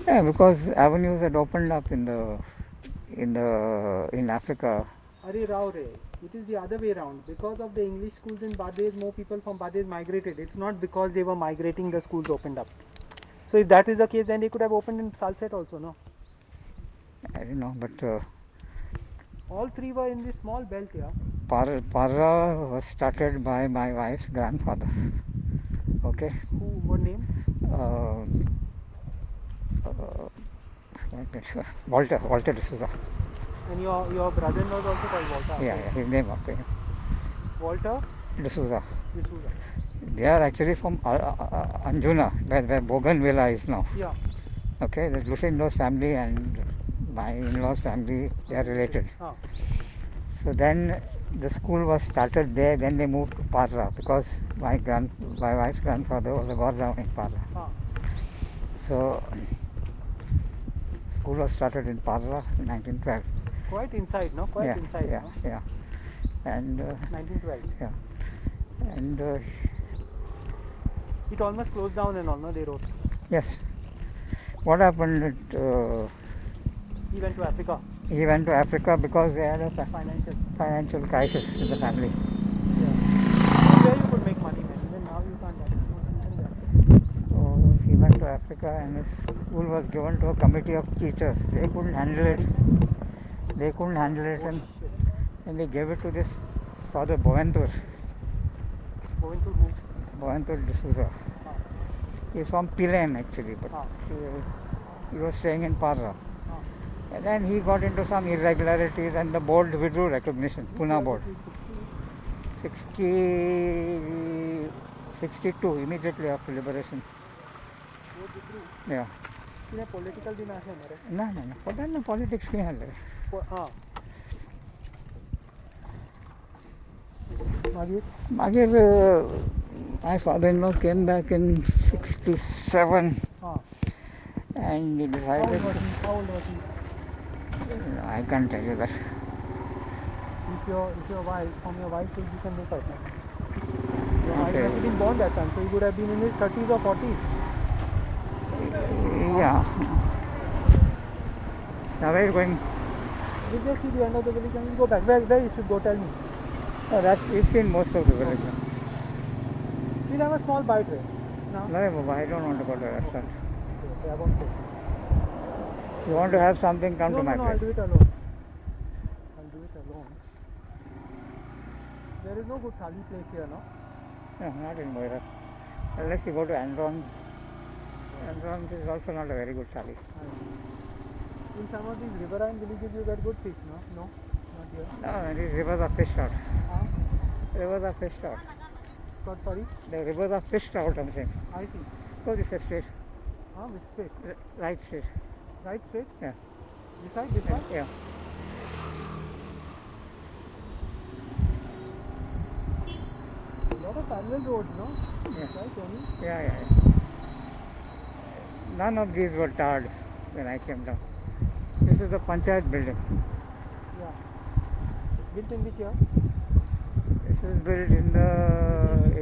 Yeah, because avenues had opened up in Africa. Are Rao Re. It is the other way around. Because of the English schools in Badez, more people from Badez migrated. It's not because they were migrating the schools opened up. So if that is the case, then they could have opened in Salset also, no? I don't know, but All three were in this small belt here. Parra was started by my wife's grandfather. Okay. Who, what name? Walter D'Souza. And your brother-in-law is also called Walter. Yeah, his name okay. Walter D'Souza. D'Souza. They are actually from Anjuna, where Bougainvillea is now. Yeah. Okay, the Lucindo's family and my in-laws family, they are related. Ah. So then the school was started there, then they moved to Parra because my wife's grandfather was a Gorza in Parra. Ah, So school was started in Parra in 1912. quite inside, no? Quite yeah, inside, yeah, no? yeah. And 1912. yeah, and It almost closed down and all, no? They wrote. yes. What happened? He went to Africa. He went to Africa because they had a Financial. financial crisis in the family. Yeah. Where you could make money, man. Even now you can't have it. So he went to Africa and his school was given to a committee of teachers. They couldn't handle it. They couldn't handle it, Oh, shit. and they gave it to this Father Boventur, Going to who? Boventur D'Souza. Ah, He's from Pilen actually, but ah, he was staying in Parra. ah. And then he got into some irregularities and the board withdrew recognition, Pune board. 62 immediately after liberation. Yeah. इसने political भी match है मेरे. No. पता नहीं politics क्यों है ले. हाँ. मागिर. My father-in-law came back in 67 हाँ. and he How decided. old was he? I can't tell you that. If your wife, from your wife, you can make out. Your wife Okay. must have been born that time, so he would have been in his 30s or 40s. Yeah. Now where are you going? We just see the end of the village and we'll go back. Where you should go? Tell me. Oh, we've seen most of the village. We'll have a small bite there. No? No, Baba, I don't want to go to a restaurant. Okay, I won't go. You want to have something, come to my I'll place. do it alone. I'll do it alone. There is no good thali place here, no? No, not in Moira. Unless you go to Andron's. Andron's is also not a very good thali. In some of these riverine villages, you get good fish, no? No, not here. No, these rivers are fished out. Huh? Rivers are fished out. Sorry? The rivers are fished out, I'm saying. I see. Go this way straight. Huh? Which straight? Right straight. Right straight? Yeah. This side? This side? Yeah. A lot of parallel roads, no? Yeah. Right, Tony? Yeah. None of these were tarred when I came down. This is the Panchayat building. Yeah. Built in which year? This was built in the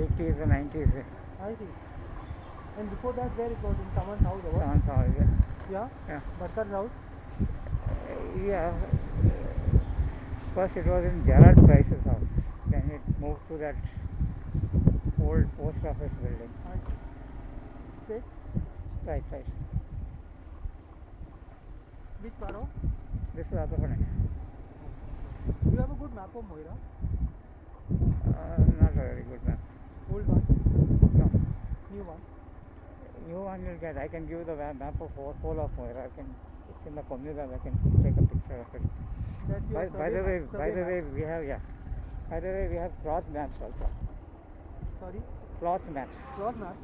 80s or 90s. I see. And before that, where it was? In someone's house or what? Someone's house, yeah. Yeah? Yeah. Barkar's house? Yeah. First it was in Gerard Price's house. Then it moved to that old post office building. I see. Straight? Right. Which Paro? This is Adapane. Do you have a good map of Moira? Not a very good map. Old one? No. New one? New one you'll get. I can give you the map of whole of Moira. It's in the computer. I can take a picture of it. That's your By the way, we have cloth maps also. Sorry? Cloth maps, Cross map?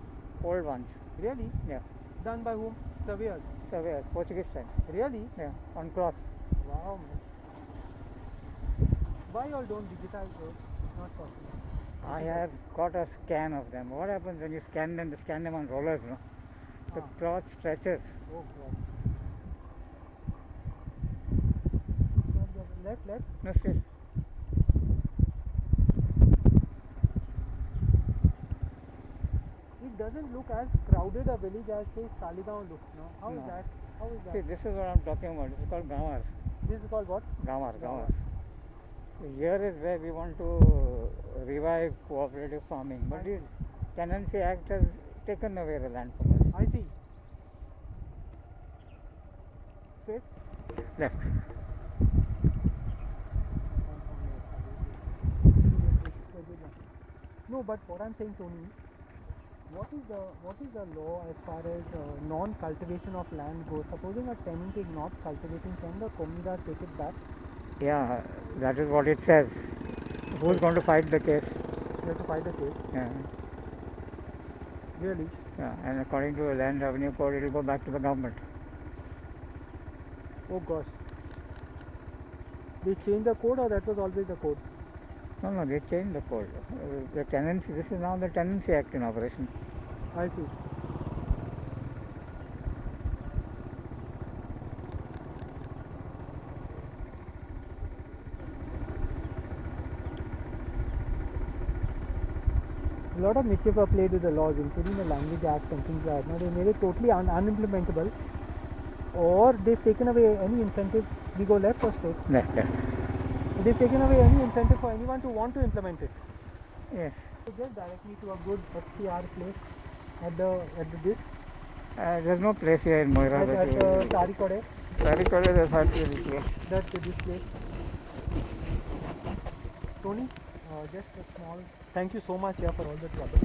old ones. Really? Yeah. Done by whom? Surveyors? Surveyors, Portuguese times. Really? Yeah, on cloth. Wow, man. Why all don't digitize those? Not possible. I have got a scan of them. What happens when you scan them? They scan them on rollers, no? The Ah. cloth stretches. Oh, God. Left? No, straight. It doesn't look as crowded a village as, say, Saligaon looks, no? How is No. that? How is that? See, this is what I'm talking about. This is called Gamar. This is called what? Gamar. So here is where we want to revive cooperative farming. But this Tenancy Act has taken away the land from us. I see. Straight? Left. No, but what I'm saying, Tony, what is the law as far as non-cultivation of land goes? Supposing a tenant is not cultivating, can the Komidar take it back? Yeah, that is what it says. Who's going to fight the case? You have to fight the case. Yeah. Really? Yeah, and according to the Land Revenue Code, it will go back to the government. Oh gosh. They changed the code or that was always the code? No, they changed the code. The tenancy, this is now the Tenancy Act in operation. I see. A lot of mischief are played with the laws, including the Language Act and things like that. Now they made it totally unimplementable, or they've taken away any incentive. We go left or straight? Left. They've taken away any incentive for anyone to want to implement it. Yes. So just direct me to a good FCR place at this There's no place here in Moira. at Tarikode. Tarikode is a certain place. That's this place. Tony, just a small. Thank you so much here for all the trouble.